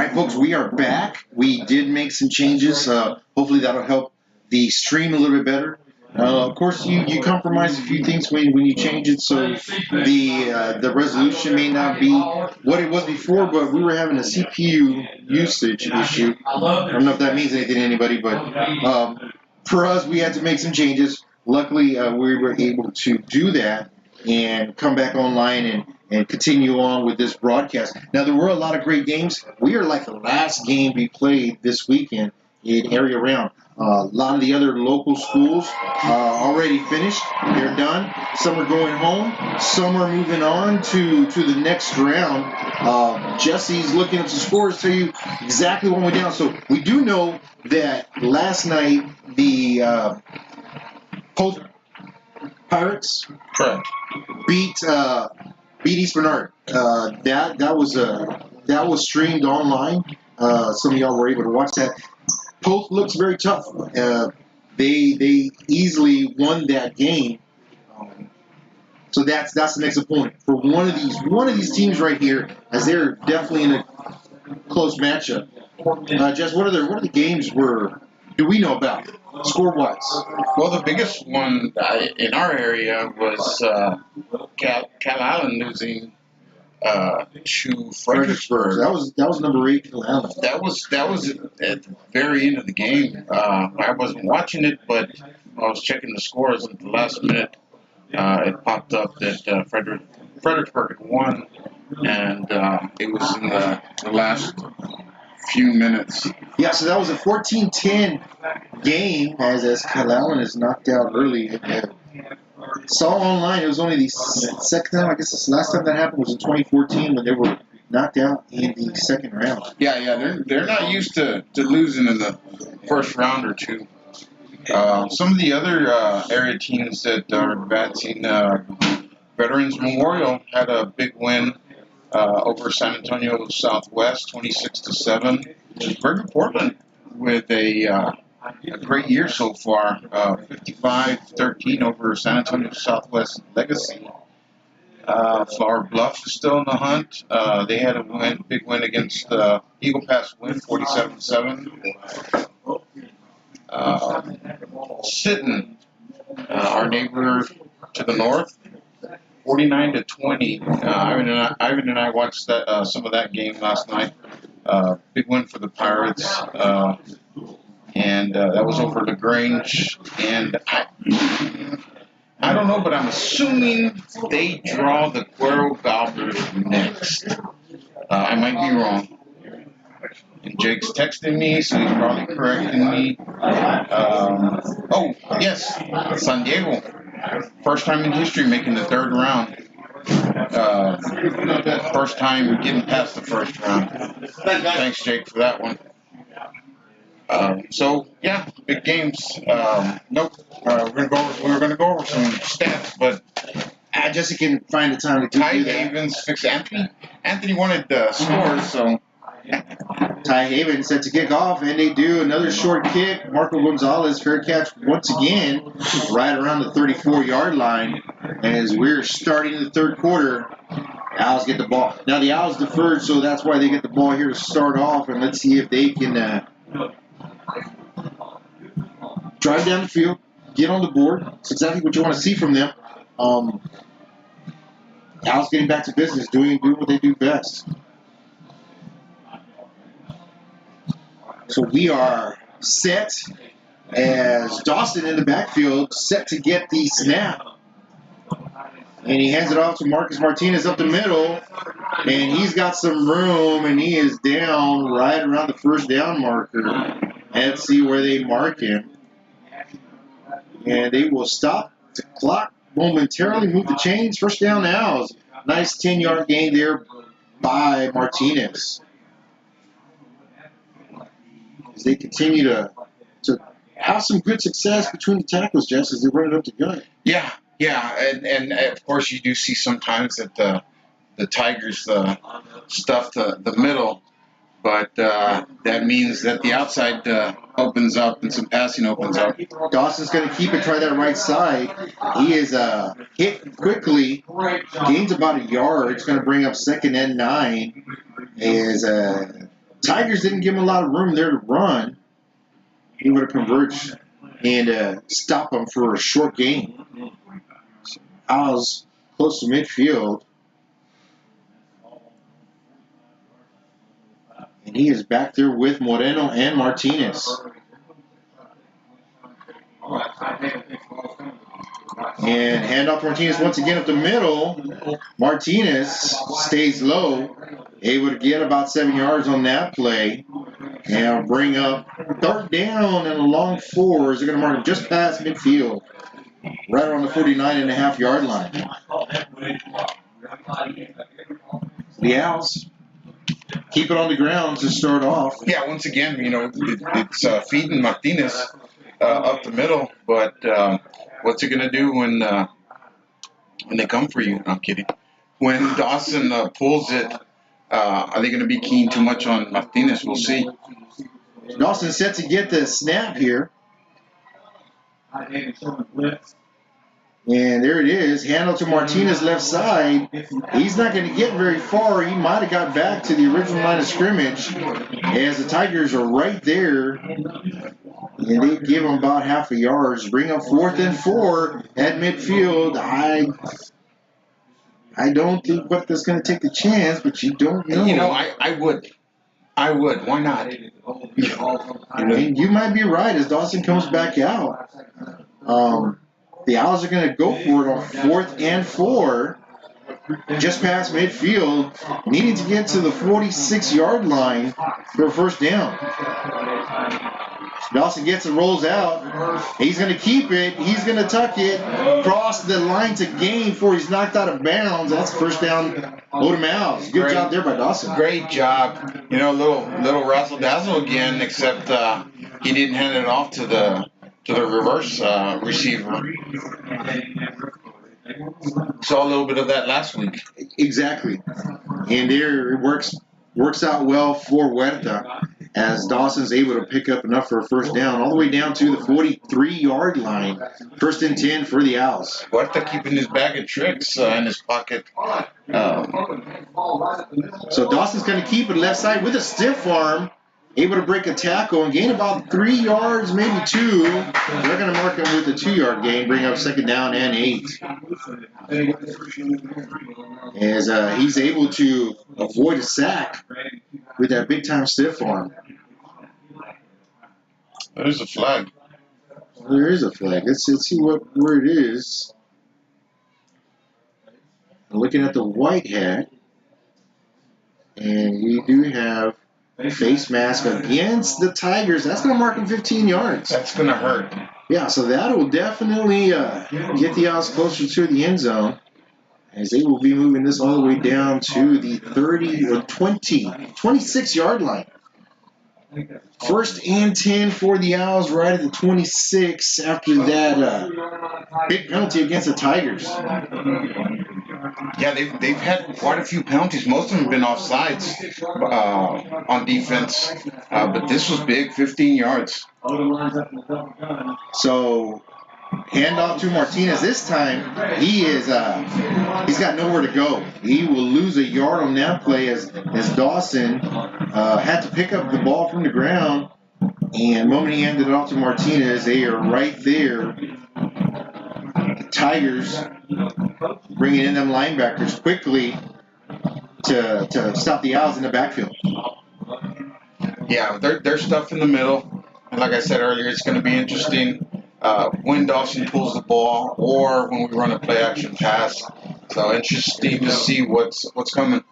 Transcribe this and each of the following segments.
right, folks, we are back. We did make some changes. Hopefully that'll help the stream a little bit better. Of course, you compromise a few things when you change it, so the resolution may not be what it was before, but we were having a CPU usage issue. I don't know if that means anything to anybody, but for us, we had to make some changes. Luckily, we were able to do that and come back online and continue on with this broadcast. Now, there were a lot of great games. We are like the last game we played this weekend in area round. A lot of the other local schools already finished. They're done. Some are going home. Some are moving on to the next round. Jesse's looking at the scores, tell you exactly what went down. So we do know that last night the Post Pirates beat East Bernard. That was streamed online. Some of y'all were able to watch that. Post looks very tough. They easily won that game. So that's the next opponent for one of these teams right here, as they're definitely in a close matchup. Jess, what are the games do we know about score wise? Well, the biggest one in our area was Cal Allen losing to Fredericksburg. That was number 8, Cal Allen. That was at the very end of the game. I wasn't watching it, but I was checking the scores at the last minute. It popped up that Fredericksburg had won, and it was in the last few minutes. Yeah, so that was a 14-10 game as Cal Allen is knocked out early. Saw online, it was only the second time, I guess the last time that happened was in 2014 when they were knocked out in the second round. Yeah, they're not used to losing in the first round or two. Some of the other area teams that are advancing, Veterans Memorial had a big win over San Antonio Southwest, 26-7. Greater Portland with a great year so far, 55-13 over San Antonio Southwest Legacy. Flower Bluff is still in the hunt. They had a big win against Eagle Pass Win, 47-7. Sitten, our neighbor to the north, 49-20. Ivan and I watched some of that game last night. Big win for the Pirates, and that was over LaGrange. And I don't know, but I'm assuming they draw the Cuero Gobblers next. I might be wrong. And Jake's texting me, so he's probably correcting me. Oh, yes, San Diego. First time in history making the third round. First time getting past the first round. Thanks, Jake, for that one. So, yeah, big games. Nope. We're going to go over some stats, but Jesse can find the time to do that. Tidehaven's fixed Anthony. Anthony wanted scores, so... Tidehaven set to kick off, and they do another short kick. Marco Gonzalez, fair catch once again, right around the 34-yard line. As we're starting the third quarter, Owls get the ball. Now the Owls deferred, so that's why they get the ball here to start off, and let's see if they can drive down the field, get on the board. That's exactly what you want to see from them. Owls getting back to business, doing what they do best. So we are set as Dawson in the backfield, set to get the snap. And he hands it off to Marcus Martinez up the middle. And he's got some room, and he is down right around the first down marker. Let's see where they mark him. And they will stop the clock momentarily, move the chains. First down Owls. Nice 10-yard gain there by Martinez. They continue to have some good success between the tackles, Jess, as they run it up the gut. Yeah, and of course you do see sometimes that the Tigers stuff the middle, but that means that the outside opens up and some passing opens up. Dawson's going to keep it, try that right side. He is hit quickly, gains about a yard. It's going to bring up 2nd and 9. Tigers didn't give him a lot of room there to run. He would have converged and stop him for a short gain. Owls close to midfield. And he is back there with Moreno and Martinez. And handoff to Martinez once again up the middle. Martinez stays low. Able to get about 7 yards on that play. And bring up third down and a long 4. They're going to mark him just past midfield. Right around the 49.5-yard line. The Owls keep it on the ground to start off. Yeah, once again, it's feeding Martinez up the middle, but what's it going to do when they come for you? No, I'm kidding. When Dawson pulls it, are they going to be keying too much on Martinez? We'll see. Dawson set to get the snap here. And there it is. Handle to Martinez left side. He's not going to get very far. He might have got back to the original line of scrimmage as the Tigers are right there. And they give him about half a yard. Bring up 4th and 4 at midfield. I don't think Huerta's going to take the chance, but you don't know. I would. Why not? And you might be right as Dawson comes back out. The Owls are going to go for it on 4th and 4, just past midfield, needing to get to the 46-yard line for a first down. Dawson gets it, rolls out. He's going to keep it. He's going to tuck it, cross the line to gain before he's knocked out of bounds. That's first down. Odem-Edroy. Good job there by Dawson. Great job. Little razzle dazzle again, except he didn't hand it off to the reverse receiver. Saw a little bit of that last week. Exactly. And there it works out well for Huerta as Dawson's able to pick up enough for a first down all the way down to the 43-yard line. 1st and 10 for the Owls. Huerta keeping his bag of tricks in his pocket. So Dawson's going to keep it left side with a stiff arm. Able to break a tackle and gain about 3 yards, maybe 2. They're going to mark him with a 2-yard gain, bring up 2nd down and 8. As he's able to avoid a sack with that big-time stiff arm. There's a flag. There is a flag. Let's see where it is. Looking at the white hat, and we do have face mask against the Tigers. That's going to mark him 15 yards. That's going to hurt. Yeah, so that will definitely get the Owls closer to the end zone as they will be moving this all the way down to the 26-yard line. 1st and 10 for the Owls right at the 26 after that big penalty against the Tigers. Yeah, they've had quite a few penalties. Most of them have been offsides on defense. But this was big, 15 yards. So, handoff to Martinez. This time, he's got nowhere to go. He will lose a yard on that play as Dawson had to pick up the ball from the ground. And the moment he handed it off to Martinez, they are right there. The Tigers bringing in them linebackers quickly to stop the Owls in the backfield. Yeah, they're stuff in the middle. And like I said earlier, it's going to be interesting when Dawson pulls the ball or when we run a play-action pass. So interesting to see what's coming.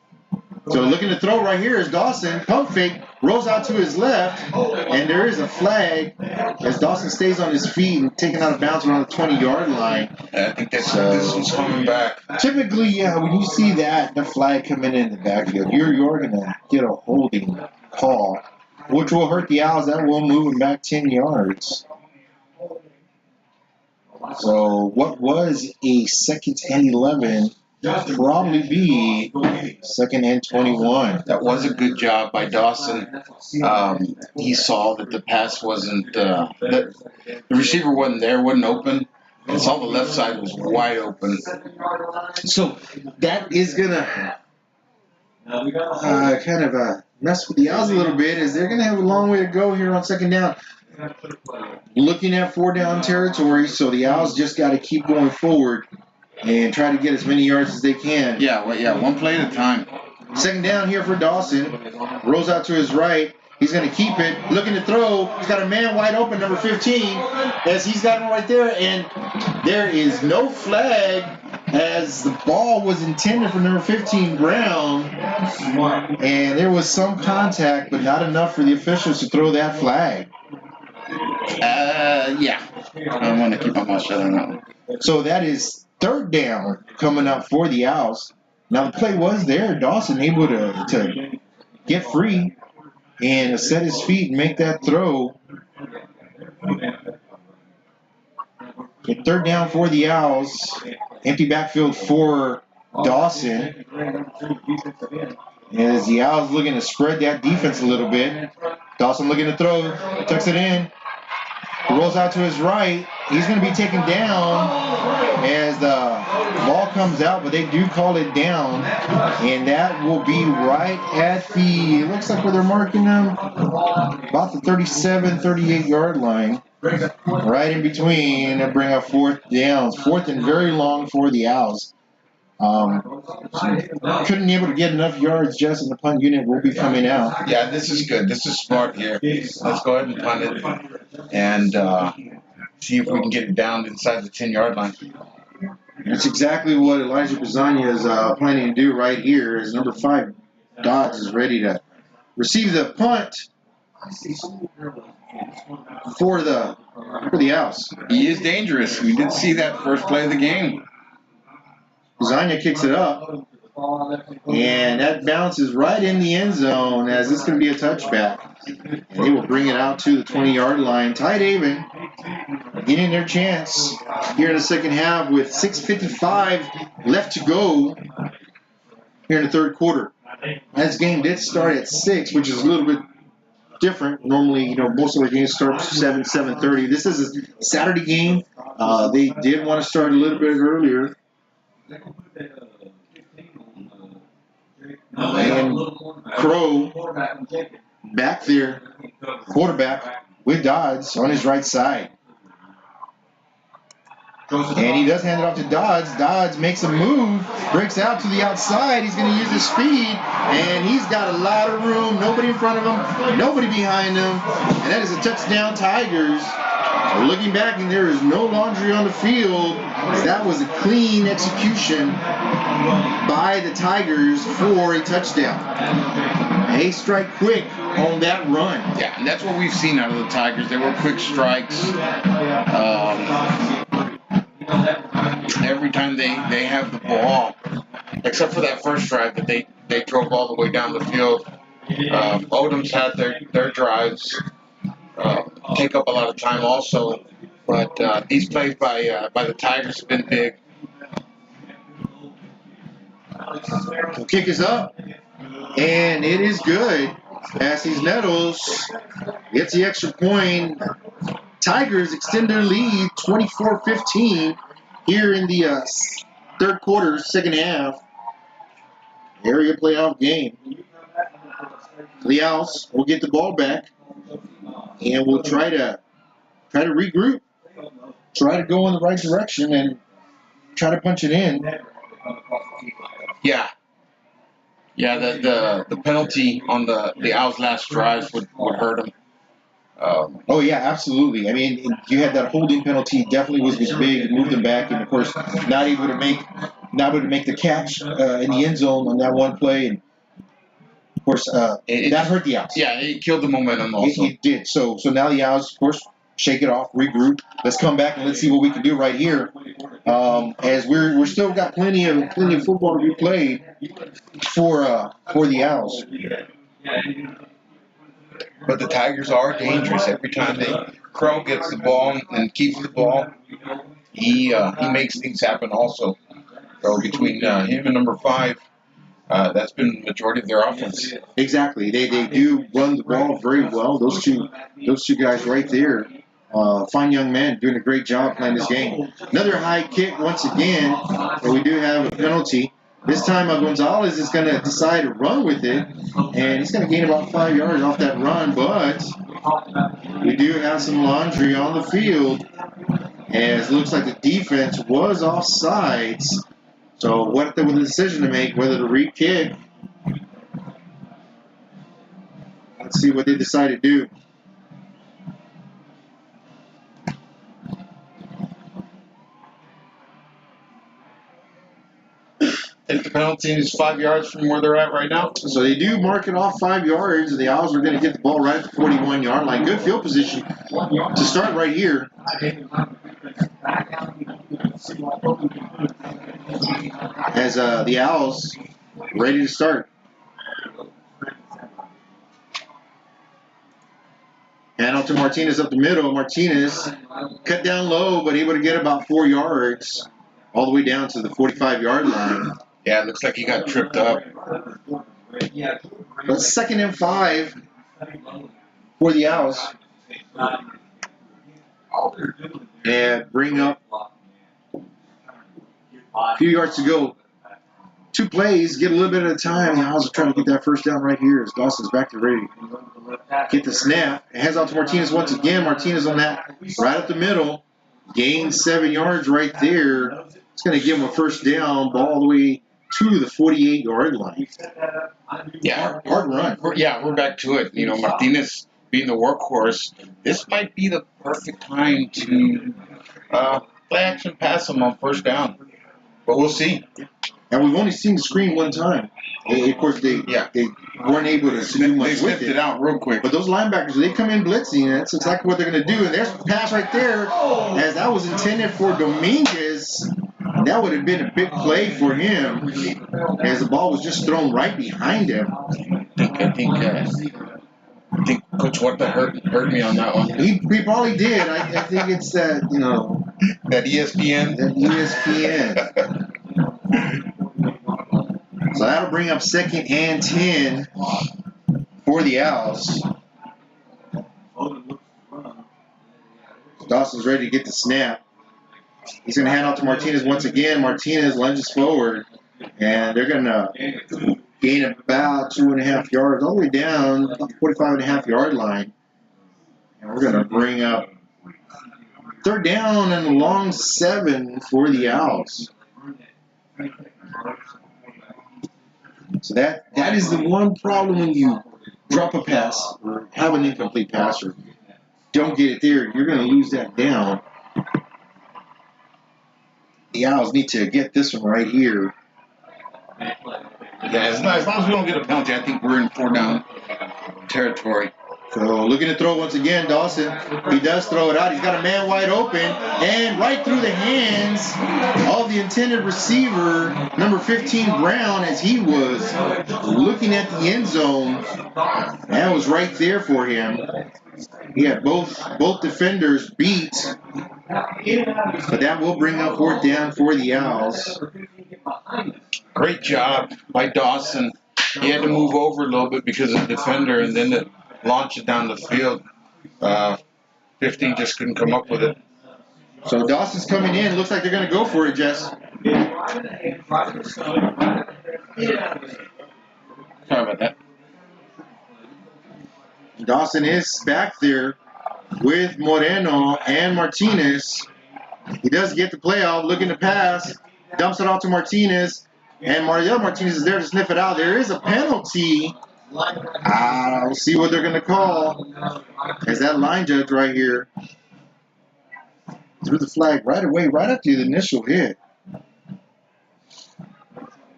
So looking to throw right here is Dawson. Pump fake, rolls out to his left, and there is a flag as Dawson stays on his feet and taken out of bounds around the 20-yard line. I think this one's coming back. Typically, yeah, when you see the flag coming in the backfield, you're going to get a holding call, which will hurt the Owls. That will move them back 10 yards. So what was a 2nd and 11 probably be 2nd and 21. That was a good job by Dawson. He saw that the pass wasn't, the receiver wasn't there, wasn't open. And saw the left side was wide open. So that is going to kind of mess with the Owls a little bit is they're going to have a long way to go here on second down. Looking at 4-down territory, so the Owls just got to keep going forward and try to get as many yards as they can. Yeah, one play at a time. Second down here for Dawson. Rolls out to his right. He's going to keep it. Looking to throw. He's got a man wide open, number 15, as he's got him right there. And there is no flag as the ball was intended for number 15, Brown. And there was some contact, but not enough for the officials to throw that flag. Yeah. I want to keep my mouth shut on that one. So that is third down coming up for the Owls. Now, the play was there. Dawson able to get free and set his feet and make that throw. Okay, third down for the Owls. Empty backfield for Dawson. As the Owls looking to spread that defense a little bit. Dawson looking to throw. Tucks it in. Rolls out to his right. He's going to be taken down as the ball comes out, but they do call it down. And that will be right at the, it looks like where they're marking them, about the 37, 38-yard line. Right in between, and bring up fourth downs. Fourth and very long for the Owls. Couldn't be able to get enough yards just in the punt unit will be coming out. Yeah, this is good. This is smart here. Let's go ahead and punt it and see if we can get it down inside the 10-yard line. That's exactly what Elijah Pizzagna is planning to do right here as number 5, Dodds, is ready to receive the punt for the Owls. He is dangerous. We did see that first play of the game. Pizzagna kicks it up, and that bounces right in the end zone as this is going to be a touchback. And they will bring it out to the 20-yard line. Tidehaven getting their chance here in the second half with 6:55 left to go here in the third quarter. This game did start at 6, which is a little bit different. Normally, most of the games start 7:30. This is a Saturday game. They did want to start a little bit earlier. And Crow back there, quarterback with Dodds on his right side. And he does hand it off to Dodds. Dodds makes a move, breaks out to the outside. He's going to use his speed, and he's got a lot of room. Nobody in front of him, nobody behind him. And that is a touchdown, Tigers. We're looking back, and there is no laundry on the field. That was a clean execution by the Tigers for a touchdown. They strike quick on that run. Yeah, and that's what we've seen out of the Tigers. They were quick strikes. Every time they have the ball, except for that first drive that they drove all the way down the field. Odom's had their drives take up a lot of time also, but these plays by the Tigers have been big. The kick is up, and it is good. Passes Nettles gets the extra point. Tigers extend their lead 24-15 here in the third quarter, second half. Area playoff game. The Owls will get the ball back, and we'll try to regroup, try to go in the right direction, and try to punch it in. Yeah, the penalty on the Owls' last drives would hurt them. Oh yeah, absolutely. I mean, you had that holding penalty. Definitely was big. It moved them back, and of course, not able to make the catch in the end zone on that one play. And of course, that hurt the Owls. Yeah, it killed the momentum also. It did. So now the Owls, of course, shake it off, regroup. Let's come back and let's see what we can do right here. As we're still got plenty of football to be played for the Owls. But the Tigers are dangerous. Every time Crow gets the ball and keeps the ball, he makes things happen also. So between him and number 5, that's been the majority of their offense. Exactly. They do run the ball very well. Those two guys right there. Fine young man doing a great job playing this game. Another high kick once again, but we do have a penalty. This time Gonzalez is going to decide to run with it, and he's going to gain about 5 yards off that run, but we do have some laundry on the field, as it looks like the defense was offsides. So what with the decision to make, whether to re-kick. Let's see what they decide to do. I think the penalty is 5 yards from where they're at right now. So they do mark it off 5 yards. The Owls are going to get the ball right at the 41-yard line. Good field position to start right here. As the Owls ready to start. Hand out to Martinez up the middle. Martinez cut down low, but able to get about 4 yards all the way down to the 45-yard line. Yeah, it looks like he got tripped up. But 2nd and 5 for the Owls. And bring up a few yards to go. 2 plays, get a little bit at a time. The Owls are trying to get that first down right here as Dawson's back to ready. Get the snap. It hands out to Martinez once again. Martinez on that right up the middle. Gains 7 yards right there. It's going to give him a first down. Ball all the way to the 48-yard line. Yeah, hard run. We're back to it. You know, Martinez being the workhorse, this might be the perfect time to play action pass him on first down. But we'll see. And we've only seen the screen one time. Of course, they weren't able to do much They with sniffed it. it out real quick. But those linebackers, they come in blitzing. That's exactly what they're going to do. And there's a pass right there, as that was intended for Dominguez. That would have been a big play for him, as the ball was just thrown right behind him. I think Coach Huerta heard me on that one. He probably did. I think it's that, That ESPN. That ESPN. So that'll bring up 2nd and 10 for the Owls. Dawson's ready to get the snap. He's going to hand out to Martinez once again. Martinez lunges forward, and they're going to gain about 2.5 yards, all the way down about the 45.5-yard line. And we're going to bring up 3rd down and a long 7 for the Owls. So that is the one problem when you drop a pass or have an incomplete pass or don't get it there. You're going to lose that down. The Owls need to get this one right here. Yeah, as long as we don't get a penalty, I think we're in 4-down territory. So looking to throw once again, Dawson. He does throw it out. He's got a man wide open, and right through the hands of the intended receiver, number 15, Brown, as he was looking at the end zone. That was right there for him. He had both defenders beat, but that will bring up 4th down for the Owls. Great job by Dawson. He had to move over a little bit because of the defender, and then to launch it down the field. 15 just couldn't come up with it. So Dawson's coming in. Looks like they're going to go for it, Jess. Sorry about that. Dawson is back there with Moreno and Martinez. He does get the play out, looking to pass. Dumps it off to Martinez. And Mariel Martinez is there to sniff it out. There is a penalty. We'll see what they're going to call. As that line judge right here threw the flag right away, right after the initial hit.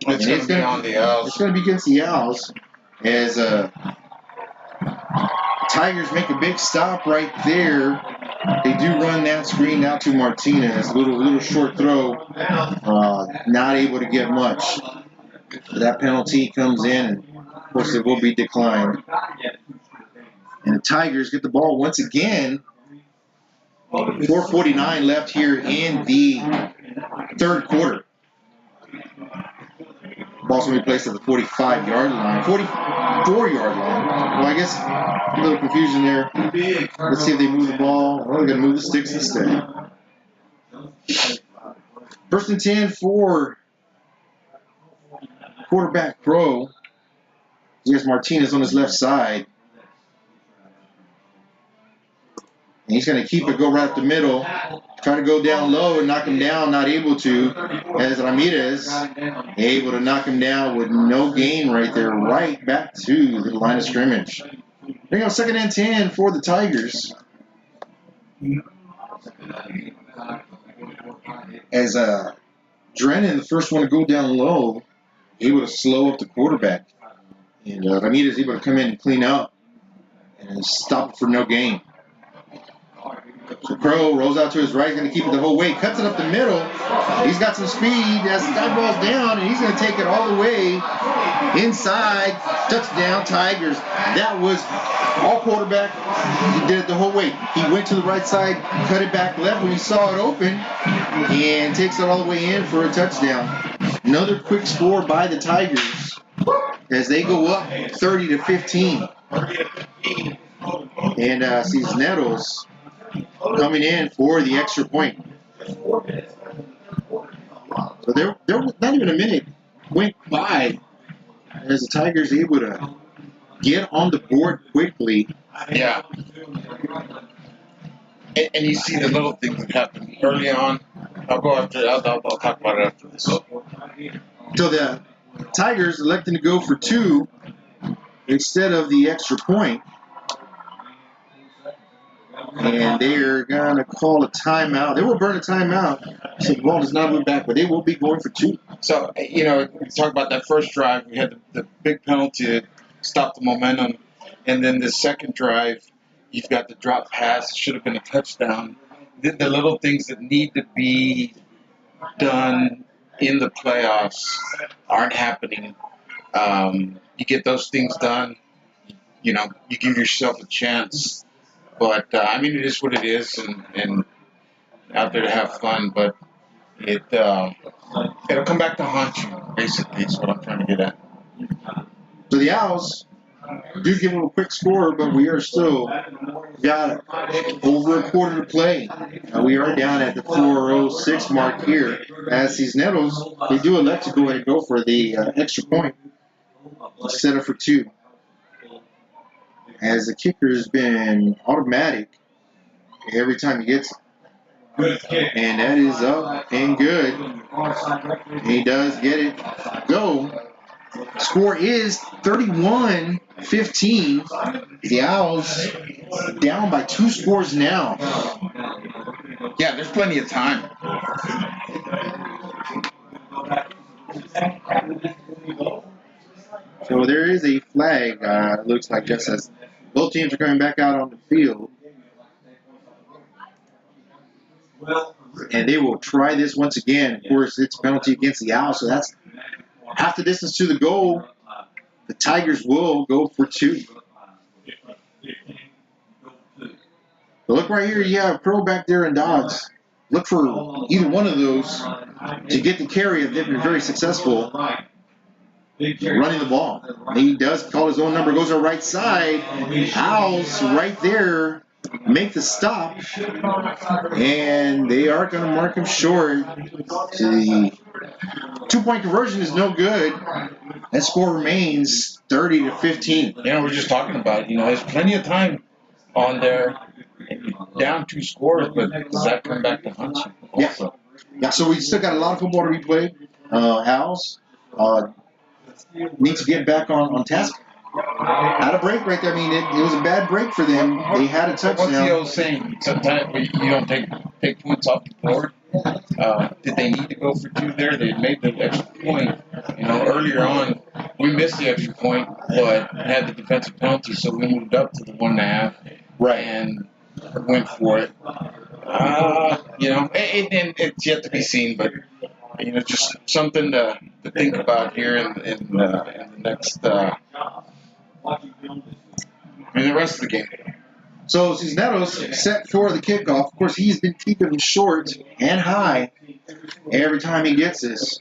It's going to be on the Owls. It's going to be against the Owls. As Tigers make a big stop right there. They do run that screen out to Martinez. A little short throw. Not able to get much. That penalty comes in, and of course it will be declined. And the Tigers get the ball once again. 4:49 left here in the 3rd quarter. Ball's going to be placed at the 45-yard line. 44-yard line. Well, I guess a little confusion there. Let's see if they move the ball. Oh, they're going to move the sticks instead. 1st and 10 for quarterback Crow. He has Martinez on his left side. And he's going to keep it, go right up the middle. Try to go down low and knock him down. Not able to. As Ramirez able to knock him down with no gain right there. Right back to the line of scrimmage. Bring up 2nd and 10 for the Tigers. As Drennan, the first one to go down low, able to slow up the quarterback. And Ramirez able to come in and clean up and stop it for no gain. So Crow rolls out to his right, going to keep it the whole way, cuts it up the middle. He's got some speed as the guy rolls down, and he's going to take it all the way inside. Touchdown, Tigers. That was all quarterback. He did it the whole way. He went to the right side, cut it back left when he saw it open, and takes it all the way in for a touchdown. Another quick score by the Tigers as they go up 30-15. And Cisneros coming in for the extra point. So there was not even a minute went by as the Tigers able to get on the board quickly. Yeah. And you see the little things that happen early on. I'll talk about it after this. So the Tigers electing to go for 2 instead of the extra point. And they're going to call a timeout. They will burn a timeout. So the ball does not move back, but they will be going for 2. So, we talk about that first drive. We had the big penalty that stopped the momentum. And then the second drive, you've got the drop pass. It should have been a touchdown. The little things that need to be done in the playoffs aren't happening. You get those things done, you give yourself a chance. But, it is what it is, and out there to have fun. But it'll come back to haunt you, basically, is what I'm trying to get at. So the Owls do give them a quick score, but we are still got over a quarter to play. We are down at the 4:06 mark here. As Cisneros, they do elect to go ahead and go for the extra point instead of for 2. As the kicker has been automatic every time he gets it. And that is up and good. He does get it. Go. Score is 31-15. The Owls down by 2 scores now. Yeah, there's plenty of time. So there is a flag, it looks like, just as both teams are coming back out on the field. And they will try this once again. Of course, it's a penalty against the Owls, so that's half the distance to the goal. The Tigers will go for 2. But look right here, you have Pro back there and Dodds. Look for either one of those to get the carry. They've been very successful running the ball. He does call his own number, goes to the right side. Owls right there make the stop. And they are going to mark him short. The 2-point conversion is no good. That score remains 30-15. We're just talking about, there's plenty of time on there. Down 2 scores, but does that come back to hunt you? Also? Yeah, so we still got a lot of football to be played. Owls need to get back on task. Had a break right there. It was a bad break for them. They had a touchdown. What's the old saying? Sometimes you don't take points off the board. Did they need to go for 2 there? They made the extra point. Earlier on, we missed the extra point, but had the defensive penalty, so we moved up to the 1.5. Right. And went for it. And it's yet to be seen, but just something to think about here in the next, the rest of the game. So Cisneros set for the kickoff. Of course, he's been keeping them short and high every time he gets this.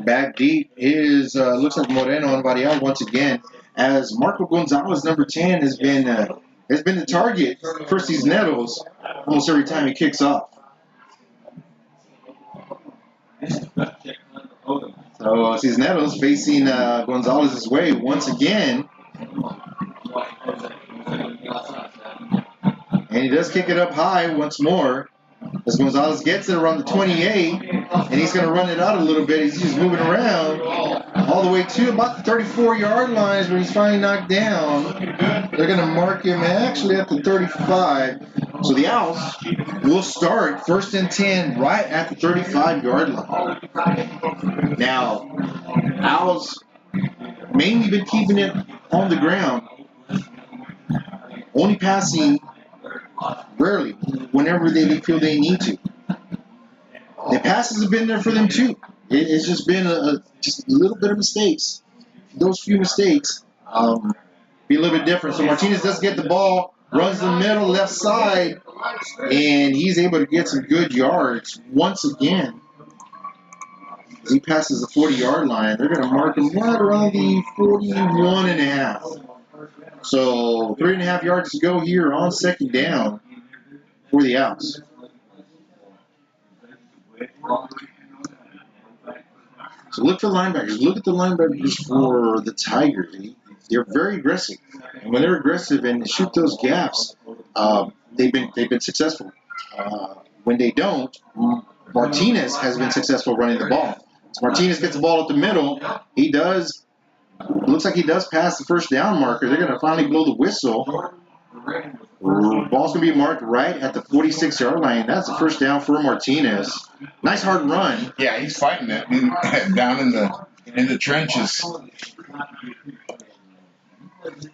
Back deep is looks like Moreno and Varial once again, as Marco Gonzalez, number 10, has been the target for Cisneros almost every time he kicks off. So Cisneros facing Gonzalez's way once again. And he does kick it up high once more. As Gonzalez gets it around the 28, and he's going to run it out a little bit. He's just moving around all the way to about the 34-yard line where he's finally knocked down. They're going to mark him actually at the 35. So the Owls will start 1st and 10 right at the 35-yard line. Now, Owls mainly been keeping it on the ground, only passing rarely, whenever they feel they need to. The passes have been there for them too. It's just been just a little bit of mistakes. Those few mistakes be a little bit different. So Martinez does get the ball, runs the middle left side, and he's able to get some good yards once again. As he passes the 40-yard line, they're going to mark him right around the 41.5. So 3.5 yards to go here on 2nd down for the Owls. So look for linebackers. Look at the linebackers for the Tigers. They're very aggressive, and when they're aggressive and shoot those gaps, they've been successful. When they don't, Martinez has been successful running the ball. So Martinez gets the ball up the middle. He does. Looks like he does pass the 1st down marker. They're going to finally blow the whistle. Ball's going to be marked right at the 46-yard line. That's the 1st down for Martinez. Nice hard run. Yeah, he's fighting it down in the trenches.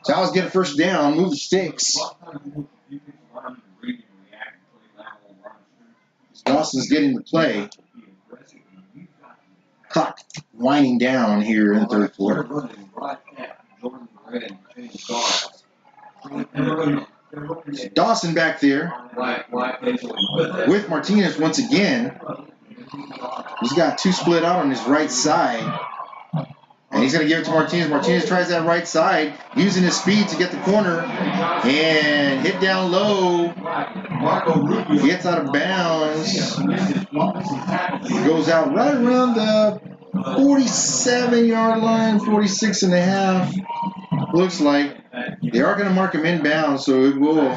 Owls get a 1st down, move the sticks. Dawson's getting the play. Clock winding down here in the 3rd quarter. Dawson back there with Martinez once again. He's got 2 split out on his right side. And he's going to give it to Martinez. Martinez tries that right side, using his speed to get the corner and hit down low. Gets out of bounds. Goes out right around the 47-yard line, 46.5. Looks like they are going to mark him inbound, so it will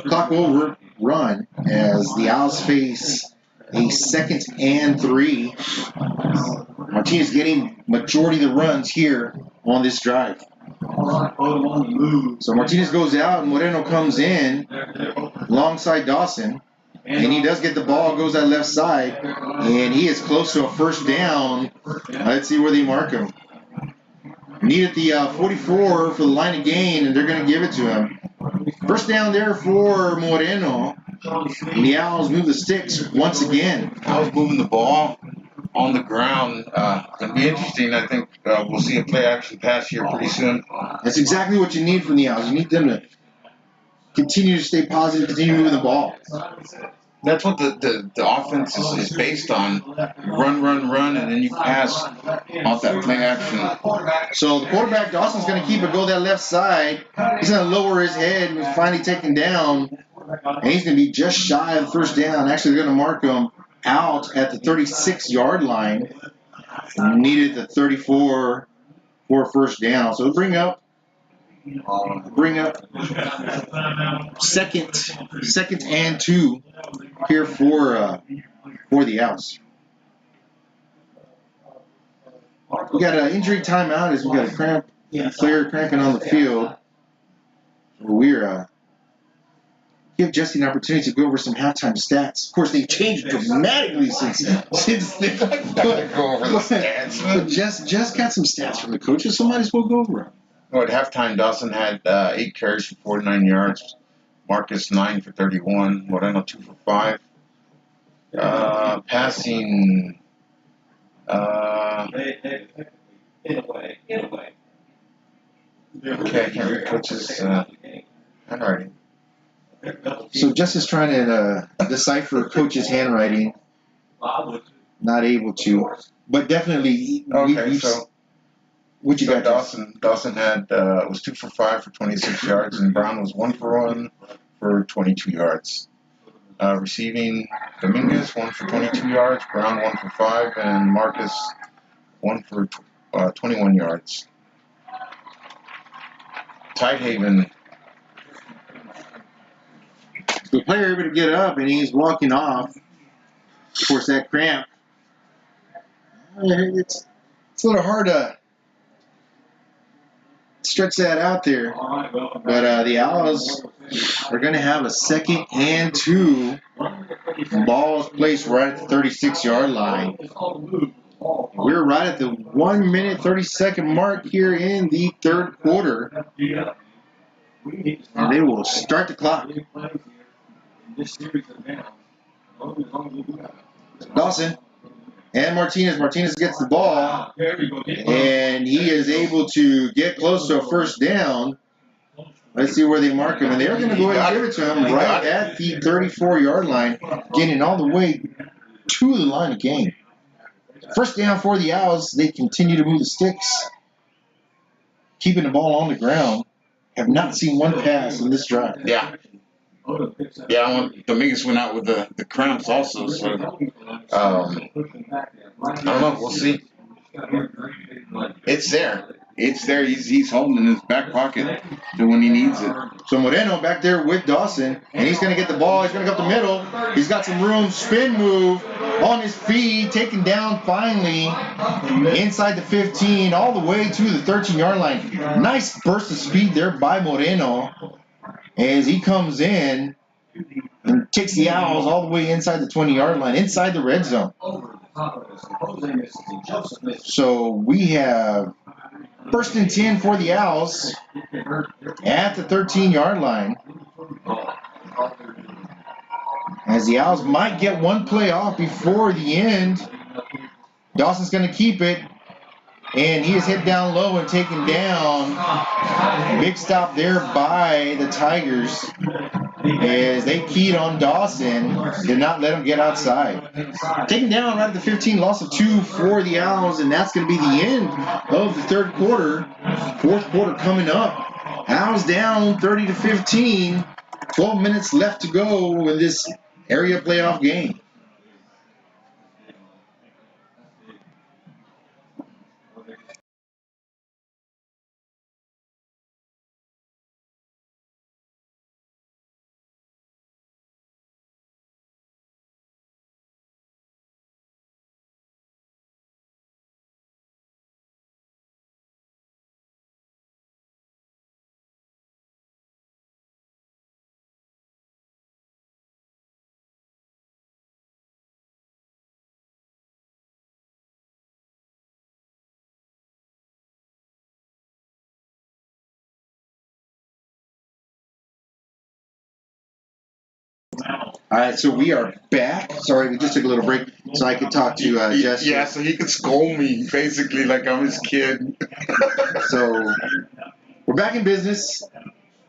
clock will run as the Owls face a 2nd and 3. Martinez getting majority of the runs here on this drive. So Martinez goes out and Moreno comes in alongside Dawson. And he does get the ball, goes that left side, and he is close to a 1st down. Let's see where they mark him. Needed the 44 for the line of gain, and they're going to give it to him. 1st down there for Moreno. And the Owls move the sticks once again. Owls moving the ball on the ground. It'll be interesting. I think we'll see a play-action pass here pretty soon. That's exactly what you need from the Owls. You need them to continue to stay positive, continue moving the ball. That's what the offense is based on. Run, and then you pass off that play action. So the quarterback, Dawson's going to keep it, go that left side. He's going to lower his head and he's finally taken down. And he's going to be just shy of the 1st down. Actually, they're going to mark him out at the 36-yard line. Needed the 34 for a 1st down. So bring up second and 2 here for the Owls. We got an injury timeout as we got a player cramping on the field. We're give Jesse an opportunity to go over some halftime stats. Of course, they've changed dramatically since then. Go over the stats. But Jess got some stats from the coaches, so might as well go over them. Well, at halftime, Dawson had 8 carries for 49 yards. Marcus 9 for 31. Moreno 2 for 5. Passing. Okay, I can't read coach's handwriting. So Jess is trying to decipher coach's handwriting. Not able to, but definitely. Okay, so. What you got, Dawson had was 2 for 5 for 26 yards, and Brown was 1 for 1 for 22 yards. Receiving, Dominguez, 1 for 22 yards, Brown, 1 for 5, and Marcus, 1 for 21 yards. Tidehaven. The player able to get up, and he's walking off. Of course, that cramp. It's a little hard to stretch that out there. But the Owls are going to have a 2nd and 2. Ball's placed right at the 36-yard line. We're right at the 1 minute 30-second mark here in the third quarter. And they will start the clock. Dawson and Martinez. Martinez gets the ball, and he is able to get close to a first down. Let's see where they mark him. And they're going to go ahead and give it to him right at the 34-yard line, getting all the way to the line of game. First down for the Owls. They continue to move the sticks, keeping the ball on the ground. Have not seen one pass in this drive. Yeah, Dominguez went out with the cramps also, so I don't know. We'll see. It's there. It's there. He's holding in his back pocket to when he needs it. So Moreno back there with Dawson, and he's going to get the ball. He's going to go up the middle. He's got some room. Spin move on his feet, taken down finally inside the 15, all the way to the 13-yard line. Nice burst of speed there by Moreno as he comes in and takes the Owls all the way inside the 20-yard line, inside the red zone. So we have 1st and 10 for the Owls at the 13-yard line. As the Owls might get one play off before the end. Dawson's going to keep it. And he is hit down low and taken down. Big stop there by the Tigers as they keyed on Dawson. Did not let him get outside. Taken down right at the 15, loss of 2 for the Owls, and that's going to be the end of the third quarter. Fourth quarter coming up. Owls down 30-15. 12 minutes left to go in this area playoff game. All right, so we are back. Sorry, we just took a little break so I could talk to Jess. Yeah, so he could scold me, basically, like I'm his kid. So we're back in business.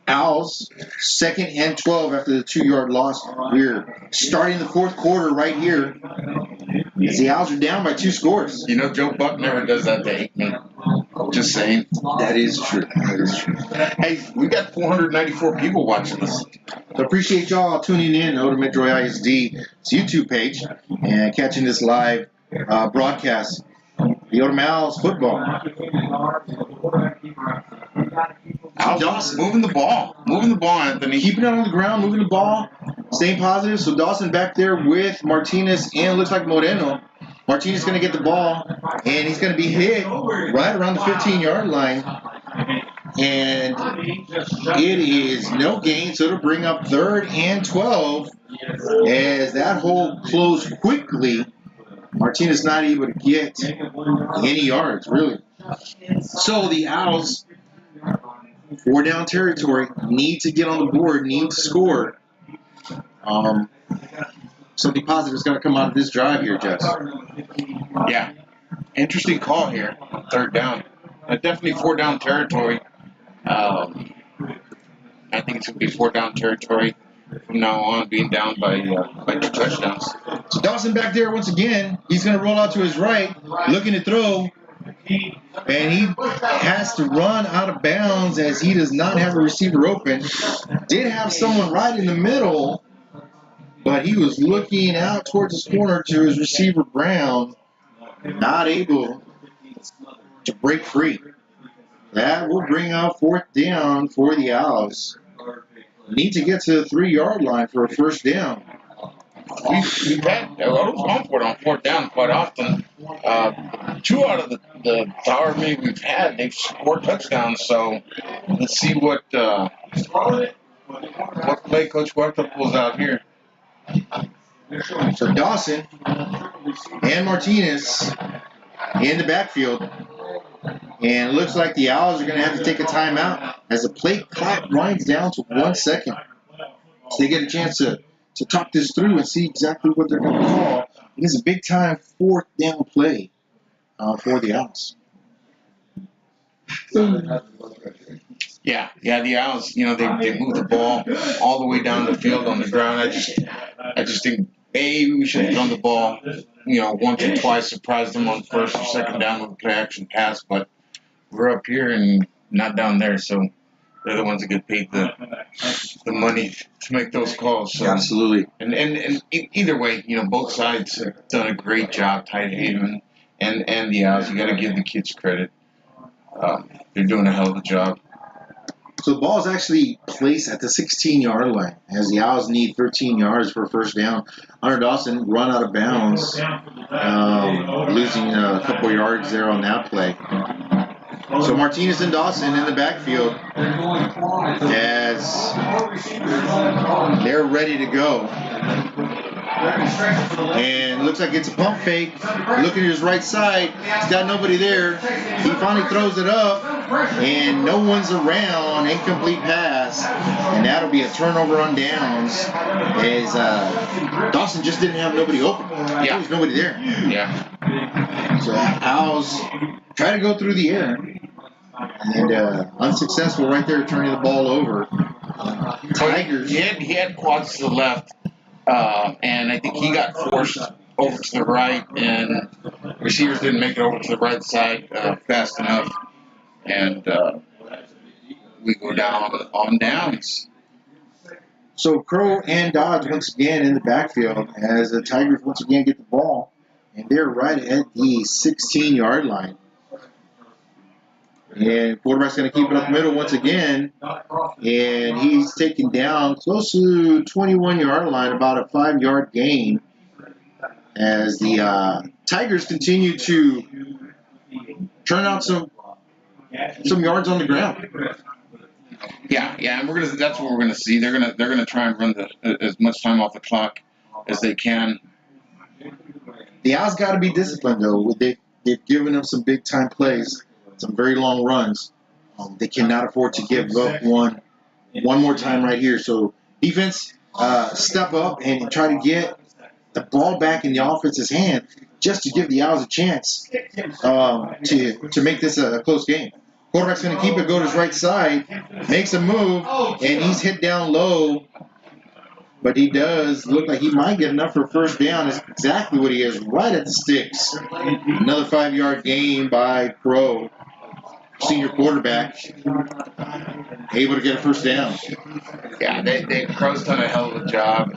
Owls, 2nd and 12 after the 2-yard loss. We're starting the fourth quarter right here as the Owls are down by 2 scores. You know, Joe Buck never does that to hate me. Just saying. That is true. That is true. Hey, we got 494 people watching this. So appreciate y'all tuning in to Odem-Edroy ISD's YouTube page and catching this live broadcast. The Odem Owls football. Dawson moving the ball, Anthony. Keeping it on the ground, moving the ball, staying positive. So Dawson back there with Martinez and looks like Moreno. Martinez is going to get the ball, and he's going to be hit right around the 15-yard line. And it is no gain, so it'll bring up 3rd and 12 as that hole closed quickly. Martinez not able to get any yards, really. So the Owls, 4 down territory, need to get on the board, need to score. Something positive is going to come out of this drive here, Jess. Yeah. Interesting call here. 3rd down. Definitely 4 down territory. I think it's going to be 4 down territory from now on, being down by 2 touchdowns. So Dawson back there once again. He's going to roll out to his right, looking to throw. And he has to run out of bounds as he does not have a receiver open. Did have someone right in the middle. but he was looking out towards his corner to his receiver Brown, not able to break free. That will bring out 4th down for the Owls. Need to get to the 3-yard line for a first down. We've had Odom's gone for it on 4th down quite often. 2 out of the however many we've had, they've scored touchdowns. So let's see what play Coach Huerta pulls out here. So Dawson and Martinez in the backfield. And it looks like the Owls are going to have to take a timeout as the play clock winds down to 1 second. So they get a chance to talk this through and see exactly what they're going to call. It is a big-time 4th down play for the Owls. Yeah, the Owls, they move the ball all the way down the field on the ground. I just think, we should have done the ball, once or twice, surprised them on 1st or 2nd down with a play-action pass, but we're up here and not down there, so they're the ones that get paid the money to make those calls. So. Absolutely. And either way, both sides have done a great job, Tidehaven and the Owls. You got to give the kids credit. They're doing a hell of a job. So the ball is actually placed at the 16-yard line as the Owls need 13 yards for a first down. Hunter Dawson run out of bounds, losing a couple yards there on that play. So Martinez and Dawson in the backfield as they're ready to go. And looks like it's a pump fake. Looking at his right side, he's got nobody there. He finally throws it up, and no one's around. Incomplete pass, and that'll be a turnover on downs. As Dawson just didn't have nobody open. There was nobody there. Yeah. So Owls try to go through the air, and unsuccessful right there, turning the ball over. Tigers. He had quads to the left. And I think he got forced over to the right, and receivers didn't make it over to the right side fast enough, and we go down on downs. So Crow and Dodge once again in the backfield as the Tigers once again get the ball, and they're right at the 16-yard line. And quarterback's going to keep it up the middle once again. And he's taken down close to 21-yard line, about a 5-yard gain. As the Tigers continue to turn out some yards on the ground. Yeah, and that's what we're gonna see. They're gonna try and run as much time off the clock as they can. The Owls got to be disciplined though. They've given them some big time plays. Some very long runs. They cannot afford to give up one more time right here. So defense, step up and try to get the ball back in the offense's hand just to give the Owls a chance to make this a close game. Quarterback's going to keep it, go to his right side, makes a move, and he's hit down low. But he does look like he might get enough for a first down. That's exactly what he is, right at the sticks. Another 5-yard gain by Crow. Senior quarterback, able to get a first down. Yeah, Crow's done a hell of a job.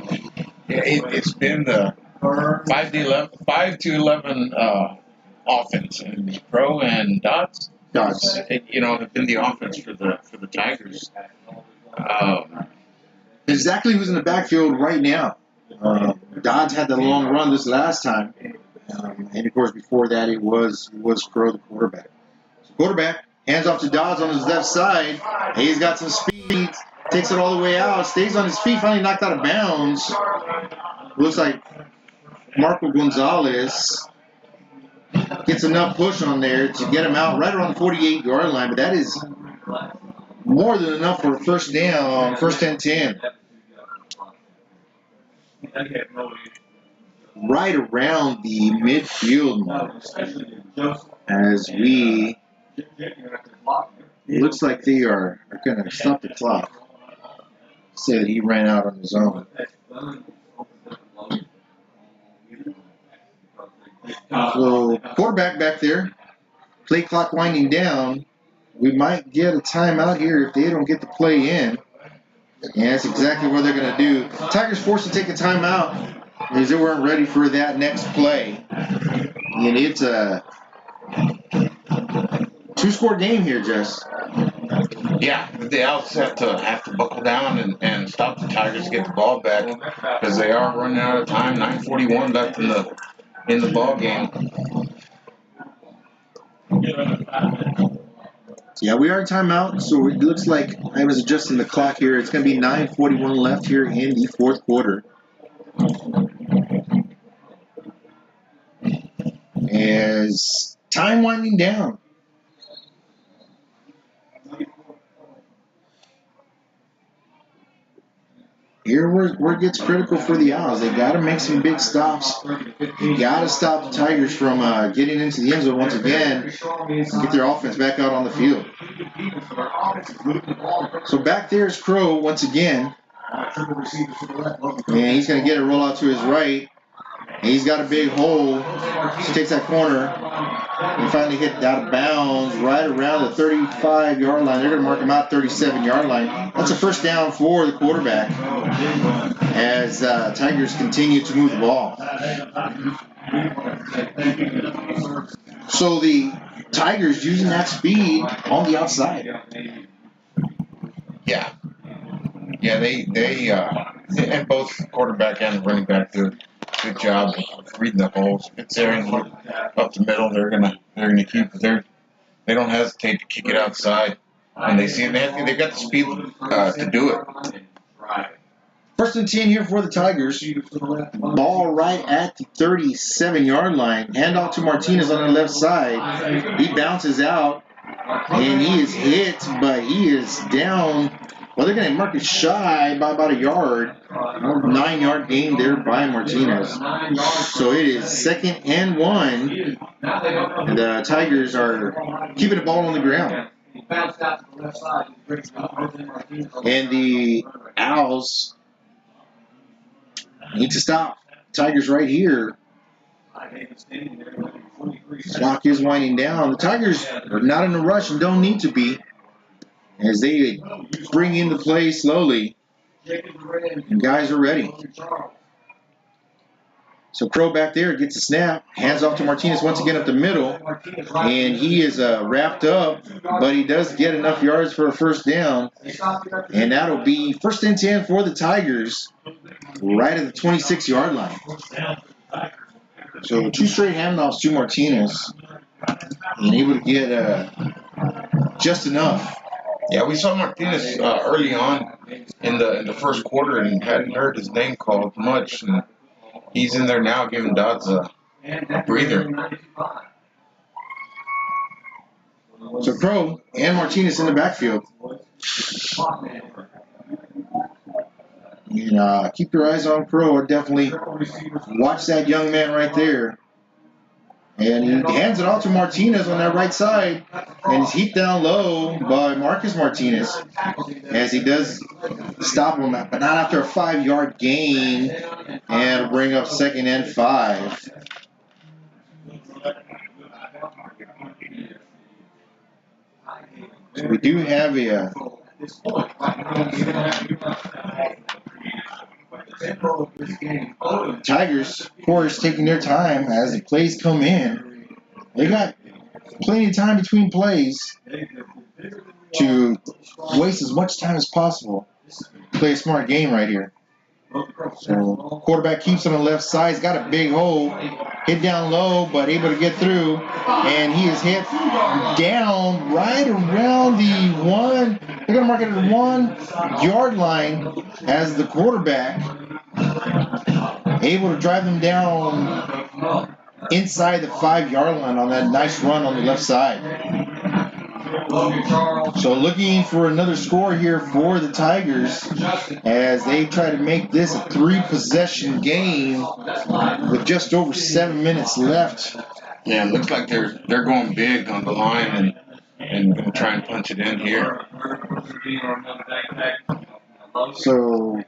It's been the 5 to 11 offense, and Crow and Dots, have been the offense for the Tigers. Exactly who's in the backfield right now. Dodds had the long run this last time, and of course before that it was Crow the quarterback. So quarterback hands off to Dodds on his left side. He's got some speed, takes it all the way out, stays on his feet, finally knocked out of bounds. Looks like Marco Gonzalez gets enough push on there to get him out right around the 48-yard line, but that is more than enough for a first down, first and 10. Right around the midfield mark as it looks like they are going to stop the clock. Say that he ran out on his own. So quarterback back there, play clock winding down. We might get a timeout here if they don't get the play in. And that's exactly what they're going to do. Tigers forced to take a timeout because they weren't ready for that next play. And it's a two-score game here, Jess. Yeah, the Owls have to buckle down and stop the Tigers to get the ball back because they are running out of time. 9:41 left in the ball game. Yeah, we are in timeout, so it looks like I was adjusting the clock here. It's going to be 9:41 left here in the fourth quarter. As time winding down. Here where it gets critical for the Owls. They got to make some big stops. You got to stop the Tigers from getting into the end zone once again and get their offense back out on the field. So back there is Crow once again. And he's going to get a roll out to his right. And he's got a big hole. He takes that corner and finally hit out of bounds right around the 35-yard line. They're going to mark him out 37-yard line. That's a first down for the quarterback as Tigers continue to move the ball. So the Tigers using that speed on the outside. Yeah, they and both quarterback and running back do a good job of reading the holes. If it's there up the middle, they're gonna keep it. They don't hesitate to kick it outside when they see it. They've got the speed to do it. First and 10 here for the Tigers. Ball right at the 37-yard line. Handoff to Martinez on the left side. He bounces out, and he is hit, but he is down. Well, they're going to mark it shy by about a yard. 9-yard gain there by Martinez. So it is 2nd and 1. And the Tigers are keeping the ball on the ground. And the Owls need to stop. Tigers right here. Clock is winding down. The Tigers are not in a rush and don't need to be as they bring in the play slowly. And guys are ready. So Crow back there gets a snap, hands off to Martinez once again up the middle, and he is wrapped up, but he does get enough yards for a first down, and that'll be 1st and 10 for the Tigers, right at the 26-yard line. So 2 straight handoffs to Martinez, and able to get just enough. Yeah, we saw Martinez early on in the first quarter and hadn't heard his name called much. And he's in there now giving Dodds a breather. So Crow and Martinez in the backfield. And keep your eyes on Crow. Definitely watch that young man right there. And he hands it off to Martinez on that right side. And he's heaped down low by Marcus Martinez as he does stop him, but not after a 5-yard gain. And bring up 2nd and 5. So we do have a Tigers, of course, taking their time as the plays come in. They got plenty of time between plays to waste as much time as possible. Play a smart game right here. So quarterback keeps on the left side. He's got a big hole. Hit down low, but able to get through. And he is hit down right around the one. They're going to mark it at the 1-yard line as the quarterback able to drive them down inside the 5-yard line on that nice run on the left side. So looking for another score here for the Tigers as they try to make this a 3-possession game with just over 7 minutes left. Yeah, it looks like they're going big on the line and going to try and punch it in here. So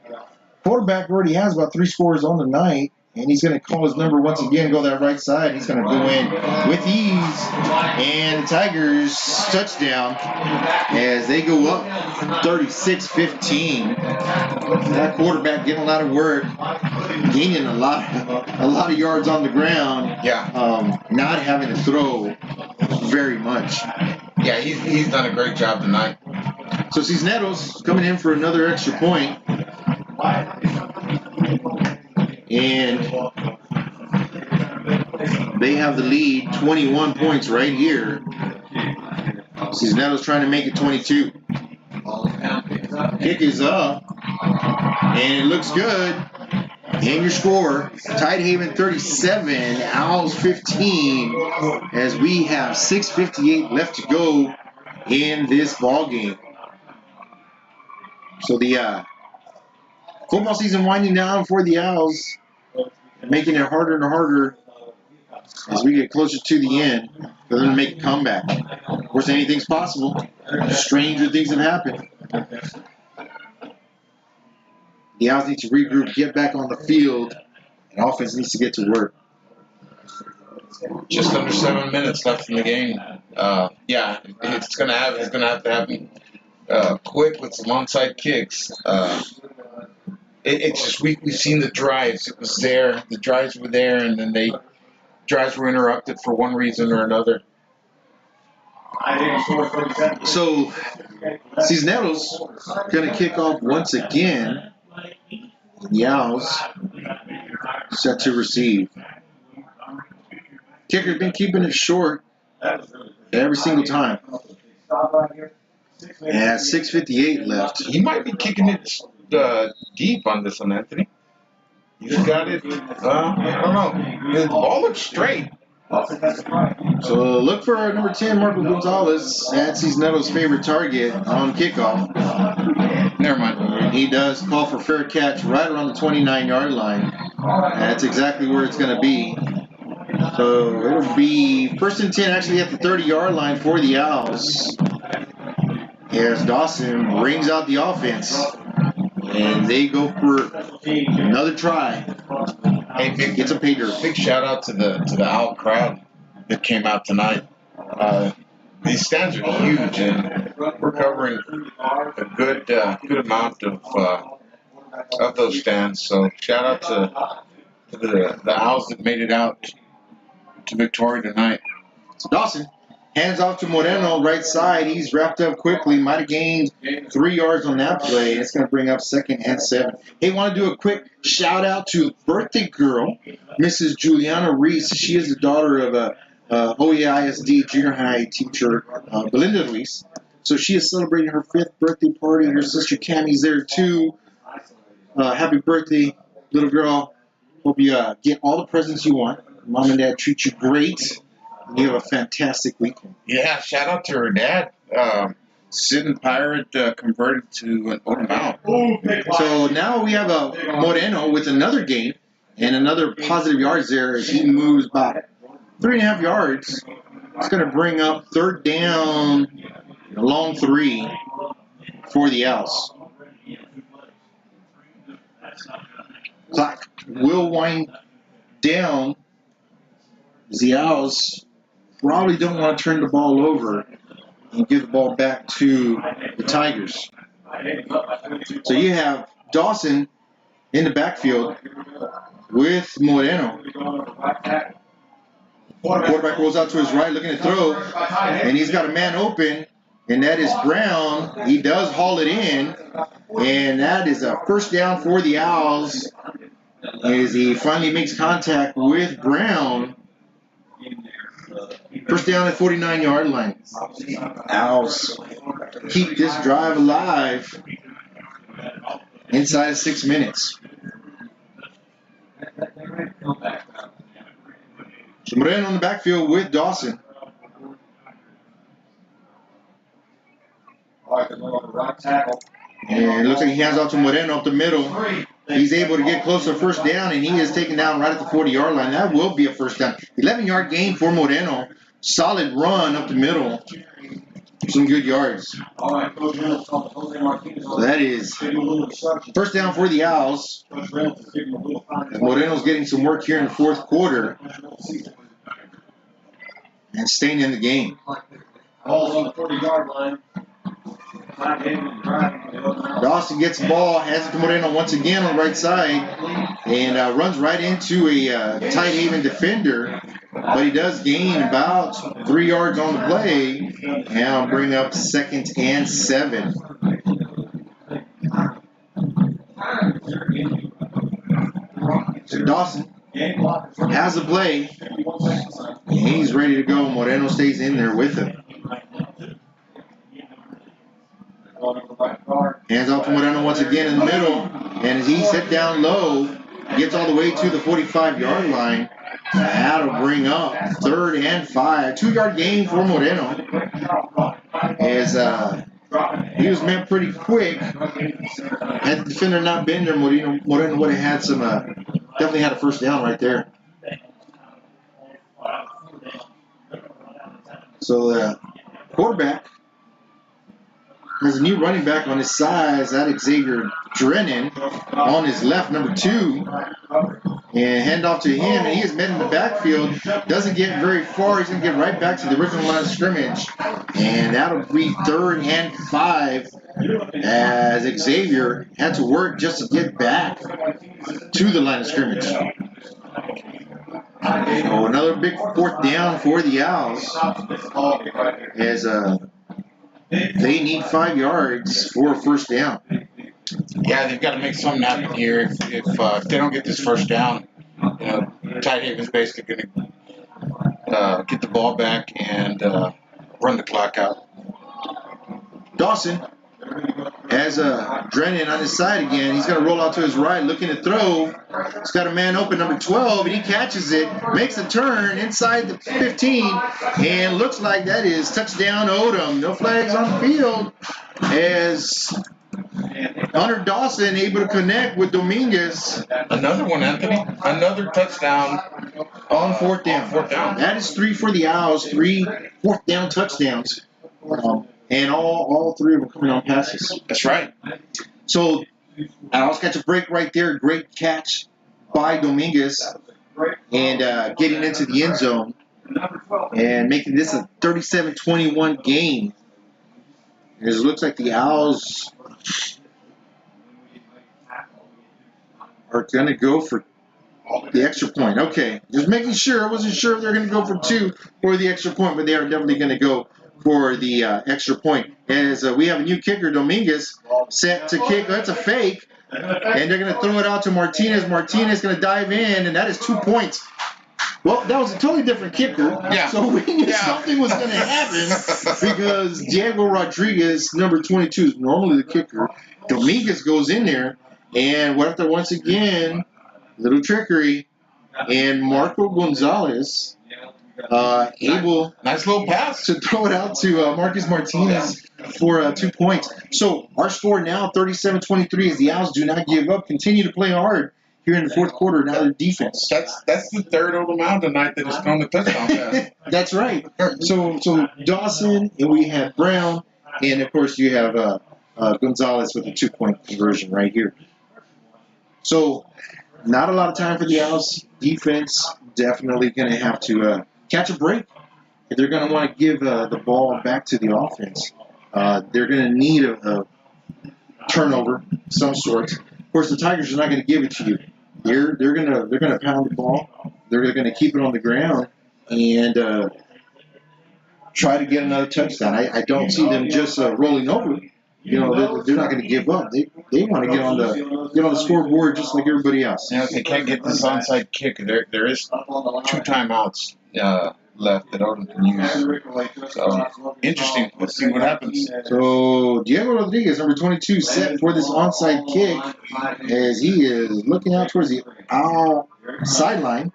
quarterback already has about 3 scores on the night, And he's going to call his number once again, go that right side. He's going to go in with ease. And the Tigers touchdown as they go up 36-15. That quarterback getting a lot of work, gaining a lot of yards on the ground. Yeah. Not having to throw very much. Yeah, he's done a great job tonight. So Cisneros coming in for another extra point. And they have the lead, 21 points right here. Cisneros trying to make it 22. Kick is up. And it looks good. And your score, Tidehaven 37, Owls 15, as we have 6:58 left to go in this ball game. So the football season winding down for the Owls, making it harder and harder as we get closer to the end for them to make a comeback. Of course, anything's possible. Stranger things have happened. The Owls need to regroup, get back on the field, and offense needs to get to work. Just under 7 minutes left in the game. Yeah, it's gonna have to happen quick with some onside kicks. It's just we've seen the drives. It was there. The drives were there, and then drives were interrupted for one reason or another. So Cisneros going to kick off once again. The Owls set to receive. Kicker's been keeping it short every single time. And 6:58 left. He might be kicking it deep on this one, Anthony. He's got it. I don't know. The ball looks straight. So look for our number 10, Marco Gonzalez, at Cisneros' favorite target on kickoff. Never mind. He does call for fair catch right around the 29-yard line. That's exactly where it's going to be. So it'll be 1st and 10 actually at the 30-yard line for the Owls. Here's Dawson, brings out the offense, and they go for another try. Hey, Gets a pay dirt. Big shout out to the Owl crowd that came out tonight. These stands are huge, and we're covering a good amount of those stands. So shout out to the Owls that made it out to Victoria tonight. So Dawson hands off to Moreno, right side. He's wrapped up quickly. Might have gained 3 yards on that play. It's going to bring up 2nd and 7. Hey, want to do a quick shout out to birthday girl, Mrs. Juliana Reese. She is the daughter of a OEISD junior high teacher, Belinda Reese. So she is celebrating her 5th birthday party. Her sister Cammy's there too. Happy birthday, little girl. Hope you get all the presents you want. Mom and Dad treat you great. You have a fantastic weekend. Yeah, shout out to her dad. Sid and Pirate converted to an Odem-Edroy. So now we have a Moreno with another gain and another positive yards there as he moves about 3.5 yards. It's going to bring up 3rd down, a long 3 for the Owls. Clock will wind down as the Owls probably don't want to turn the ball over and give the ball back to the Tigers. So you have Dawson in the backfield with Moreno. Quarterback rolls out to his right looking to throw, and he's got a man open, and that is Brown. He does haul it in, and that is a 1st down for the Owls as he finally makes contact with Brown. 1st down at 49-yard line. Owls keep this drive alive inside of 6 minutes. So Moreno on the backfield with Dawson. And it looks like he hands off to Moreno up the middle. He's able to get close to 1st down, and he is taken down right at the 40-yard line. That will be a 1st down. 11-yard gain for Moreno. Solid run up the middle. some good yards. So that is first down for the Owls. And Moreno's getting some work here in the fourth quarter and staying in the game. Ball's on the 40-yard line. Dawson gets the ball, has it to Moreno once again on the right side, and runs right into a Tidehaven defender. But he does gain about 3 yards on the play. Now bring up 2nd and 7. So Dawson has the play. And he's ready to go. Moreno stays in there with him. Hands off to Moreno once again in the middle. And as he's hit down low, gets all the way to the 45-yard line. That'll bring up 3rd and 5. 2-yard gain for Moreno. As he was meant pretty quick. Had the defender not been there, Moreno would have had some, definitely had a first down right there. So the quarterback has a new running back on his side. That's Xavier Drennan on his left, number 2. And hand off to him, and he is met in the backfield. Doesn't get very far. He's going to get right back to the original line of scrimmage. And that'll be 3rd and 5 as Xavier had to work just to get back to the line of scrimmage. So another big 4th down for the Owls as they need 5 yards for a first down. Yeah, they've got to make something happen here. If they don't get this first down, Tidehaven's basically going to get the ball back and run the clock out. Dawson has Drennan on his side again. He's going to roll out to his right, looking to throw. He's got a man open, number 12, and he catches it, makes a turn inside the 15, and looks like that is touchdown Odem. No flags on the field as Hunter Dawson able to connect with Dominguez. Another one, Anthony. Another touchdown on 4th down. That is 3 for the Owls, 3 4th down touchdowns. And all 3 of them coming on passes. That's right. So Owls catch a break right there. Great catch by Dominguez. And getting into the end zone. And making this a 37-21 game. It looks like the Owls are going to go for the extra point. Okay, just making sure. I wasn't sure if they're going to go for 2 or the extra point, but they are definitely going to go for the extra point. As we have a new kicker, Dominguez, set to kick. That's a fake, and they're going to throw it out to Martinez. Martinez going to dive in, and that is 2 points. Well, that was a totally different kicker, so we knew something was going to happen because Diego Rodriguez, number 22, is normally the kicker. Dominguez goes in there, and what after once again, little trickery, and Marco Gonzalez able nice little pass to throw it out to Marcus Martinez for 2 points. So our score now 37-23 as the Owls do not give up, continue to play hard here in the fourth quarter. Now their defense. That's the 3rd Odem tonight that has thrown the touchdown pass. That's right. So Dawson, and we have Brown, and of course you have Gonzalez with a 2-point conversion right here. So not a lot of time for the Owls. Defense definitely going to have to catch a break. If they're going to want to give the ball back to the offense, they're going to need a turnover of some sort. Of course, the Tigers are not going to give it to you. They're going to pound the ball. They're going to keep it on the ground and try to get another touchdown. I don't see them just rolling over. They're not going to give up. They want to get on the scoreboard just like everybody else. If they can't get this onside kick, there is 2 timeouts left that Odem can use. So interesting. Let's see what happens. So Diego Rodriguez, number 22, set for this onside kick as he is looking out towards the Owl sideline.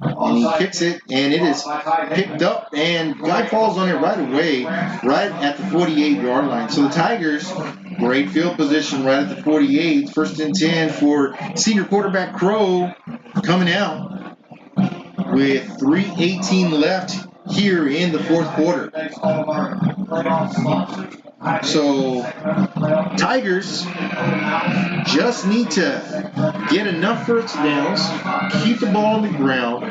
And he kicks it, and it is picked up, and guy falls on it right away, right at the 48-yard line. So the Tigers, great field position right at the 48, 1st and 10 for senior quarterback Crow coming out with 3:18 left here in the fourth quarter. So Tigers just need to get enough first downs, keep the ball on the ground,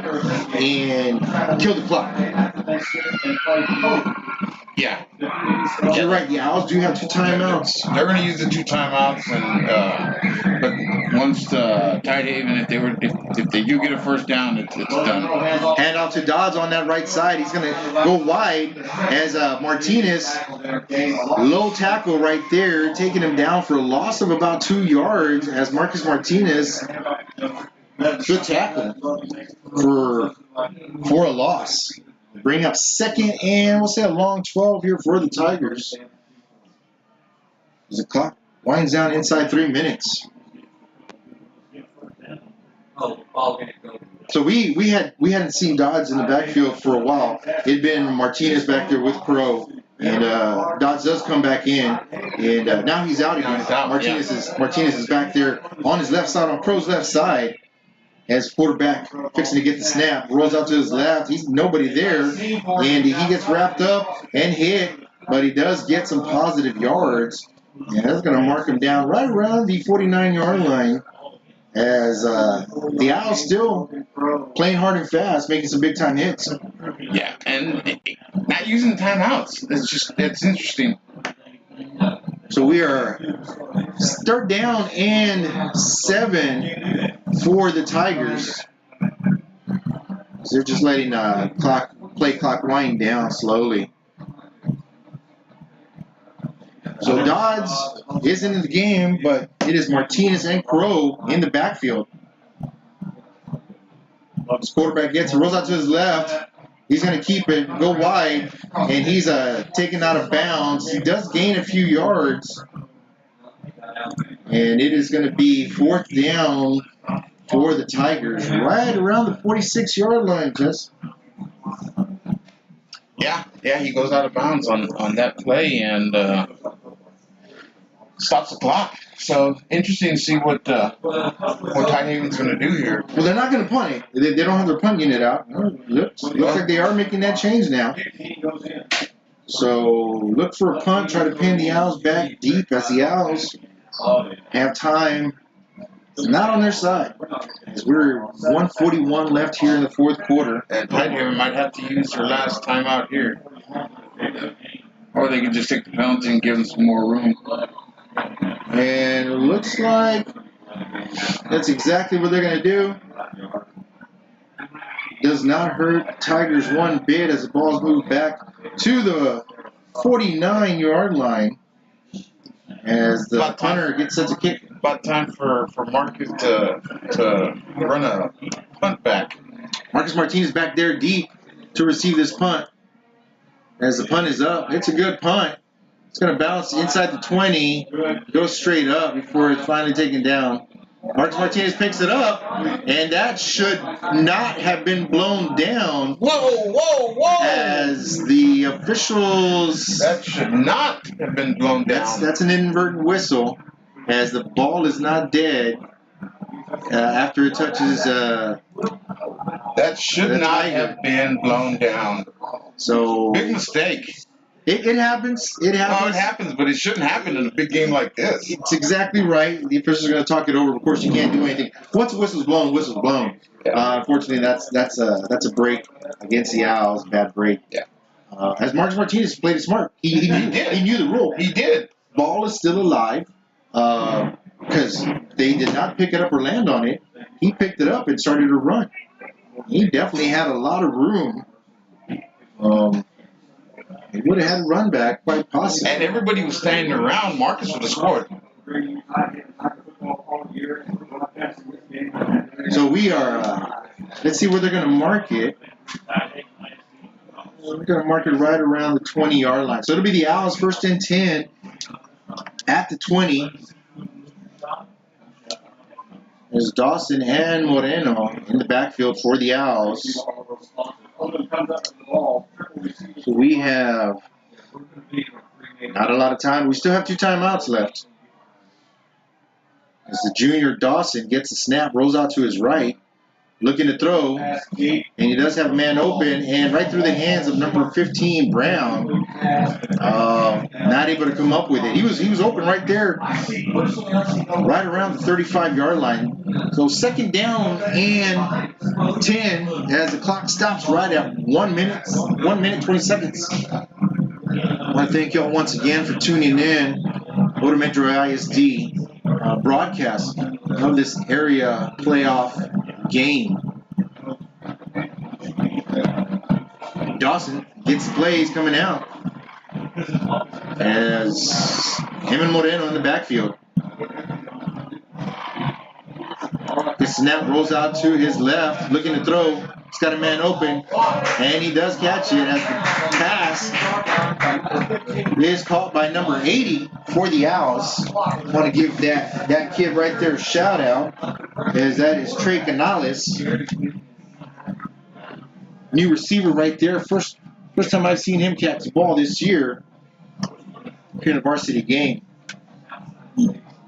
and kill the clock. Yeah. You're right. The Owls do have 2 timeouts. They're going to use the 2 timeouts, and but once Tidehaven, if they do get a first down, it's done. Hand off to Dodds on that right side. He's going to go wide as Martinez, low tackle right there, taking him down for a loss of about 2 yards as Marcus Martinez, good tackle for a loss. Bring up second and we'll say a long 12 here for the Tigers. As the clock winds down inside 3 minutes. So we hadn't seen Dodds in the backfield for a while. It'd been Martinez back there with Crow, and Dodds does come back in, and now he's out again. Martinez is back there on his left side, on Crow's left side, as quarterback fixing to get the snap, rolls out to his left. He's nobody there, and he gets wrapped up and hit, but he does get some positive yards, and that's going to mark him down right around the 49-yard line. As the Owls still playing hard and fast, making some big-time hits. Yeah, and not using timeouts. It's interesting. So we are 3rd down and 7 for the Tigers. So they're just letting play clock wind down slowly. So Dodds isn't in the game, but it is Martinez and Crow in the backfield. This quarterback rolls out to his left. He's going to keep it, go wide, and he's taken out of bounds. He does gain a few yards, and it is going to be 4th down for the Tigers, right around the 46-yard line, Jess. Yeah, he goes out of bounds on that play and stops the clock. So interesting to see what Tidehaven's going to do here. Well, they're not going to punt it. They don't have their punt unit out. Looks like they are making that change now. So look for a punt. Try to pin the Owls back deep as the Owls have time. It's not on their side. As we're 1:41 left here in the fourth quarter. And Tidehaven might have to use their last time out here. Or they can just take the penalty and give them some more room. And it looks like that's exactly what they're going to do. Does not hurt Tigers one bit as the ball's moved back to the 49-yard line as the punter gets set to kick. About time for Marcus to run a punt back. Marcus Martinez back there deep to receive this punt. As the punt is up, it's a good punt. It's going to bounce inside the 20, go straight up before it's finally taken down. Marcus Martinez picks it up, and that should not have been blown down. Whoa! As the officials... That should not have been blown down. That's an inadvertent whistle, as the ball is not dead after it touches... that should not have been blown down. So big mistake. It happens. It happens. Oh, it happens, but it shouldn't happen in a big game like this. It's exactly right. The officials are going to talk it over. Of course, you can't do anything. Once the whistle's blown, whistle's blown. Yeah. Unfortunately, that's a break against the Owls. Bad break. Yeah. As Marcus Martinez played it smart. He knew the rule. He did. Ball is still alive because they did not pick it up or land on it. He picked it up and started to run. He definitely had a lot of room. He would have had a run back, quite possibly. And everybody was standing around. Marcus would have scored. So we are, let's see where they're going to mark it. We're going to mark it right around the 20-yard line. So it'll be the Owls 1st and 10 at the 20. There's Dawson and Moreno in the backfield for the Owls. So we have not a lot of time. We still have 2 timeouts left. As the junior Dawson gets the snap, rolls out to his right. looking to throw, and he does have a man open, and right through the hands of number 15, Brown. Not able to come up with it. He was open right there, right around the 35-yard line. So second down and 10 as the clock stops right at 1 minute 20 seconds. I want to thank y'all once again for tuning in. Odem-Edroy ISD broadcast of this area playoff game. Dawson gets the plays coming out as him and Moreno in the backfield. The snap rolls out to his left, looking to throw. He's got a man open, and he does catch it as the pass is caught by number 80 for the Owls. I want to give that kid right there a shout out, as that is Trey Canales. New receiver right there. First time I've seen him catch the ball this year here in a varsity game.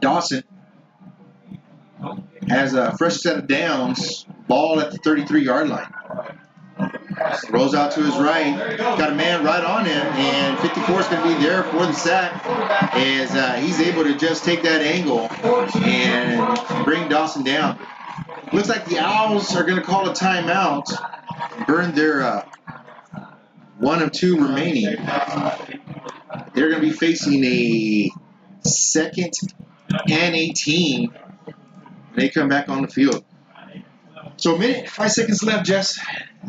Dawson has a fresh set of downs. Ball at the 33-yard line. Rolls out to his right. Got a man right on him, and 54 is going to be there for the sack as he's able to just take that angle and bring Dawson down. Looks like the Owls are going to call a timeout. Burn their 1 of 2 remaining. They're going to be facing a 2nd and 18 when they come back on the field. So a minute, 5 seconds left, Jess.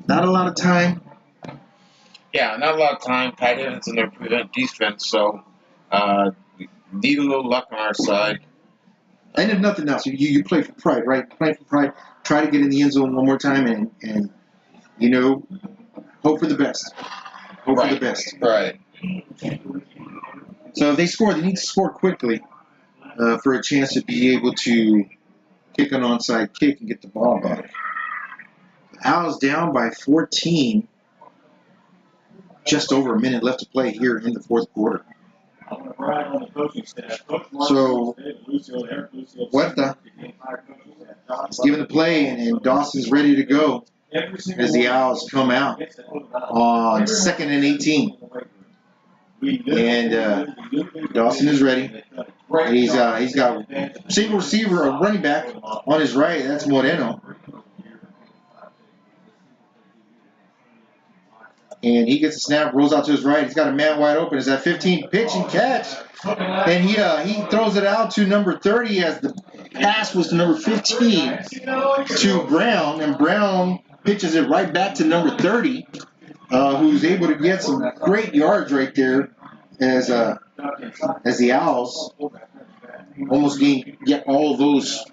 Not a lot of time. Yeah, not a lot of time. Tidehaven's in their prevent defense, so we need a little luck on our side. And if nothing else, you play for pride, right? Play for pride. Try to get in the end zone one more time and you know, hope for the best. Hope for the best. Right. So if they score, they need to score quickly for a chance to be able to kick an onside kick and get the ball back. Owls down by 14. Just over a minute left to play here in the fourth quarter. So Huerta is giving the play, and Dawson's ready to go as the Owls come out on 2nd and 18. And Dawson is ready. He's got single receiver, a running back on his right. That's Moreno. And he gets a snap, rolls out to his right. He's got a man wide open. It's that 15 pitch and catch. And he throws it out to number 30 as the pass was to number 15 to Brown. And Brown pitches it right back to number 30, who's able to get some great yards right there as the Owls almost get all those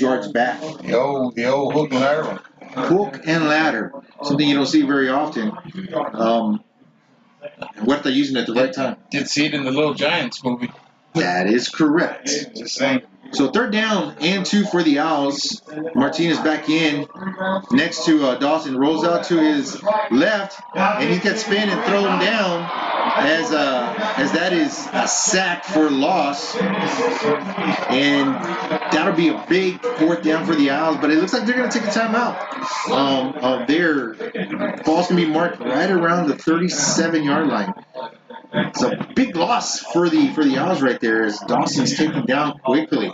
yards back. The old hook and ladder. Hook and ladder, something you don't see very often. What they're using at the right time. Did see it in the Little Giants movie. That is correct. Just saying. So 3rd down and 2 for the Owls. Martinez back in next to Dawson. Rolls out to his left, and he gets spin and thrown down as that is a sack for loss. And that'll be a big 4th down for the Owls. But it looks like they're going to take a timeout. Their ball's going to be marked right around the 37-yard line. It's a big loss for the Owls right there as Dawson's taken down quickly.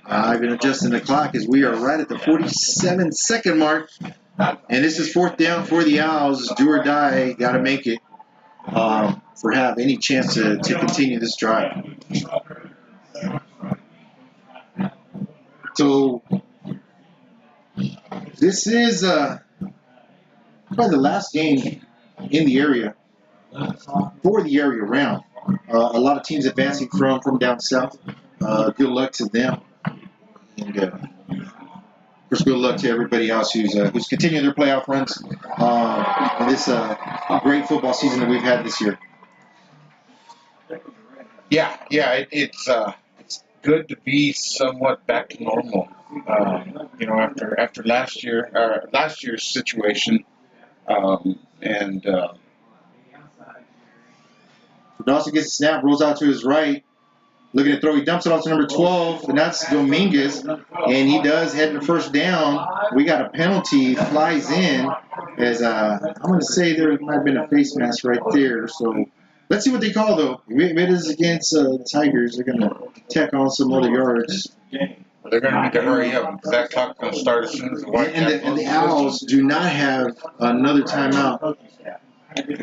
I've been adjusting the clock as we are right at the 47-second mark. And this is 4th down for the Owls. Do or die, got to make it for have any chance to continue this drive. So this is probably the last game in the area for the area round. A lot of teams advancing from down south. Good luck to them. And of course, good luck to everybody else who's continuing their playoff runs in this great football season that we've had this year. Yeah, it's good to be somewhat back to normal. After last year's situation, Dawson gets a snap, rolls out to his right. looking to throw. He dumps it off to number 12, and that's Dominguez. And he does head to first down. We got a penalty, flies in. As I'm going to say there might have been a face mask right there. So let's see what they call, though. If it is against the Tigers, they're going to tack on some other yards. They're going to need to hurry up because that clock's going to start as soon as the white And the Owls do not have another timeout.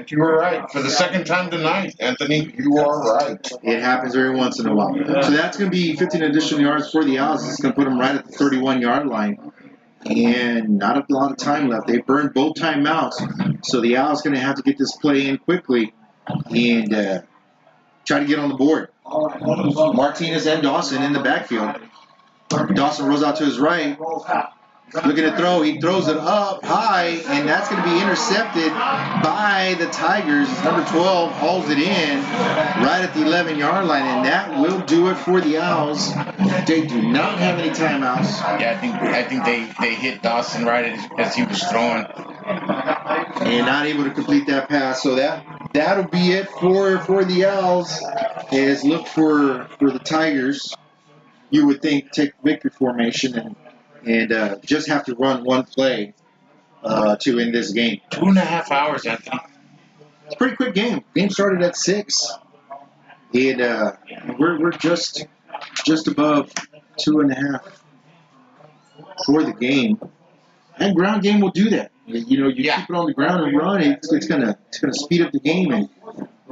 You were right. For the second time tonight, Anthony, you are right. It happens every once in a while. So that's going to be 15 additional yards for the Owls. It's going to put them right at the 31-yard line. And not a lot of time left. They burned both timeouts. So the Owls going to have to get this play in quickly and try to get on the board. Martinez and Dawson in the backfield. Dawson rolls out to his right. Looking to throw. He throws it up high, and that's going to be intercepted by the Tigers. Number 12 hauls it in right at the 11-yard line, and that will do it for the Owls. They do not have any timeouts. Yeah, I think they hit Dawson right as he was throwing. And not able to complete that pass. So that'll be it for the Owls. Is look for the Tigers. You would think take victory formation and just have to run one play to end this game. 2.5 hours, Anthony. It's a pretty quick game. Game started at 6, and we're just above 2.5 for the game. And ground game will do that. You know, you keep it on the ground and run. It's gonna speed up the game and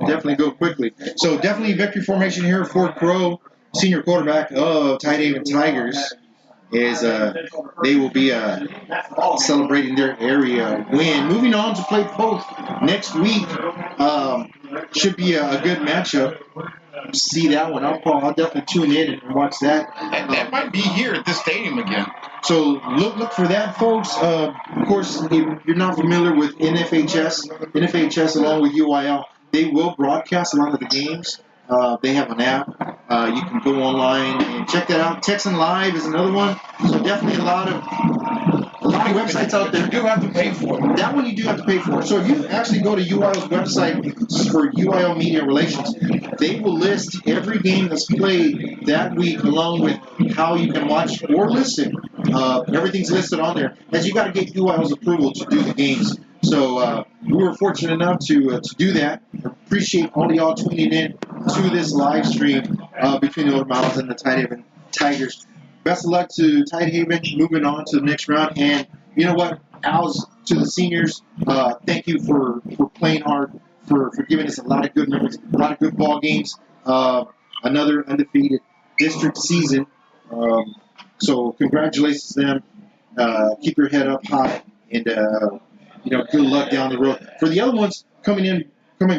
definitely go quickly. So definitely victory formation here for Crow, senior quarterback of Tidehaven Tigers. Is they will be celebrating their area win. Moving on to play Post next week. Should be a good matchup. See that one. I'll definitely tune in and watch that. That might be here at this stadium again. So look for that, folks. Of course, if you're not familiar with NFHS along with UIL, they will broadcast a lot of the games. They have an app. You can go online and check that out. Texan Live is another one. So definitely a lot of websites out there. You do have to pay for it. That one you do have to pay for. So if you actually go to UIL's website for UIL Media Relations, they will list every game that's played that week along with how you can watch or listen. Everything's listed on there. As you got to get UIL's approval to do the games. So we were fortunate enough to do that. Appreciate all of y'all tuning in to this live stream between the Odem-Edroy and the Tidehaven Tigers. Best of luck to Tidehaven moving on to the next round. And you know what? Owls, to the seniors, thank you for playing hard, for giving us a lot of good memories, a lot of good ball games. Another undefeated district season. So congratulations to them. Keep your head up high and good luck down the road. For the other ones coming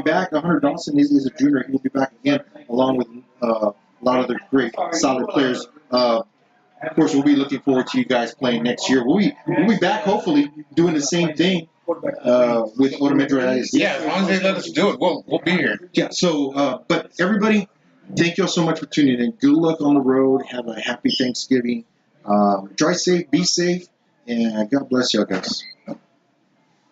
back, Hunter Dawson is a junior. He will be back again, along with a lot of other great, solid players. Of course, we'll be looking forward to you guys playing next year. We'll be back, hopefully, doing the same thing with Odem-Edroy. Yeah, as long as they let us do it, we'll be here. Yeah, so, but everybody, thank you all so much for tuning in. Good luck on the road. Have a happy Thanksgiving. Drive safe, be safe, and God bless y'all guys.